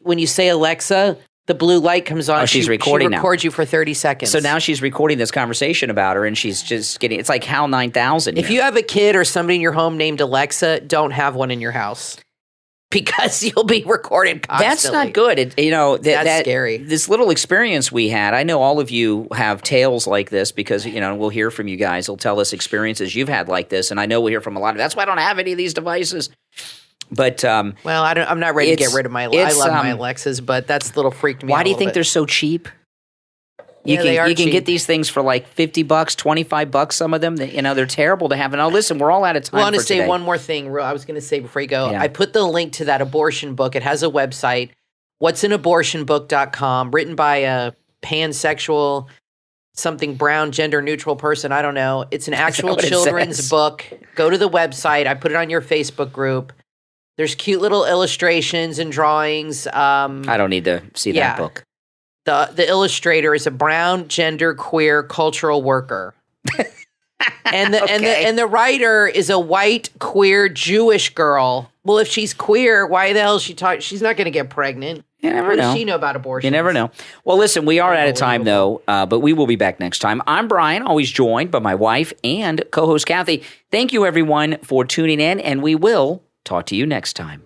When you say Alexa, the blue light comes on. Oh, she's recording now. She records you for 30 seconds. So now she's recording this conversation about her, and she's just getting, it's like HAL 9000. If you have a kid or somebody in your home named Alexa, don't have one in your house. Because you'll be recorded constantly. That's not good. That's scary. This little experience we had, I know all of you have tales like this because, we'll hear from you guys. You'll tell us experiences you've had like this, and I know we'll hear from a lot of. That's why I don't have any of these devices. But I'm not ready to get rid of my. I love my Alexas, but that's a little freaked me out. Why do you think they're so cheap? You can get these things for like $50, $25. Some of them, they're terrible to have. And listen, we're all out of time. I want to say one more thing. I was going to say before you go, I put the link to that abortion book. It has a website. whatsanabortionbook.com, written by a pansexual, something brown, gender neutral person. I don't know. It's an actual children's book. Go to the website. I put it on your Facebook group. There's cute little illustrations and drawings. I don't need to see that book. The illustrator is a brown, gender, queer, cultural worker. And the writer is a white, queer, Jewish girl. Well, if she's queer, why the hell is she talking? She's not going to get pregnant. You never know. What does she know about abortion? You never know. Well, listen, we are out of time, though, but we will be back next time. I'm Brian, always joined by my wife and co-host Kathy. Thank you, everyone, for tuning in, and we will talk to you next time.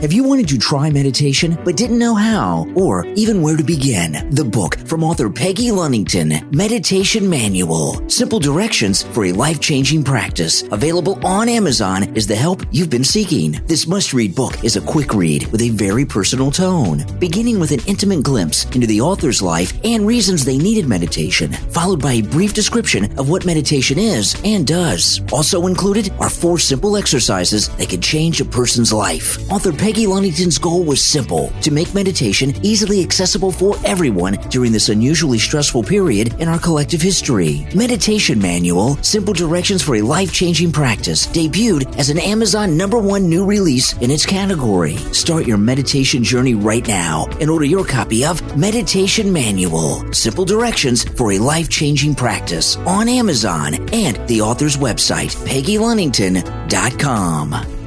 Have you wanted to try meditation but didn't know how or even where to begin? The book from author Peggy Lunnington, Meditation Manual. Simple directions for a life-changing practice. Available on Amazon is the help you've been seeking. This must-read book is a quick read with a very personal tone, beginning with an intimate glimpse into the author's life and reasons they needed meditation, followed by a brief description of what meditation is and does. Also included are 4 simple exercises that can change a person's life. Author Peggy Lunnington's goal was simple: to make meditation easily accessible for everyone during this unusually stressful period in our collective history. Meditation Manual, Simple Directions for a Life-Changing Practice, debuted as an Amazon #1 new release in its category. Start your meditation journey right now and order your copy of Meditation Manual, Simple Directions for a Life-Changing Practice on Amazon and the author's website, PeggyLunnington.com.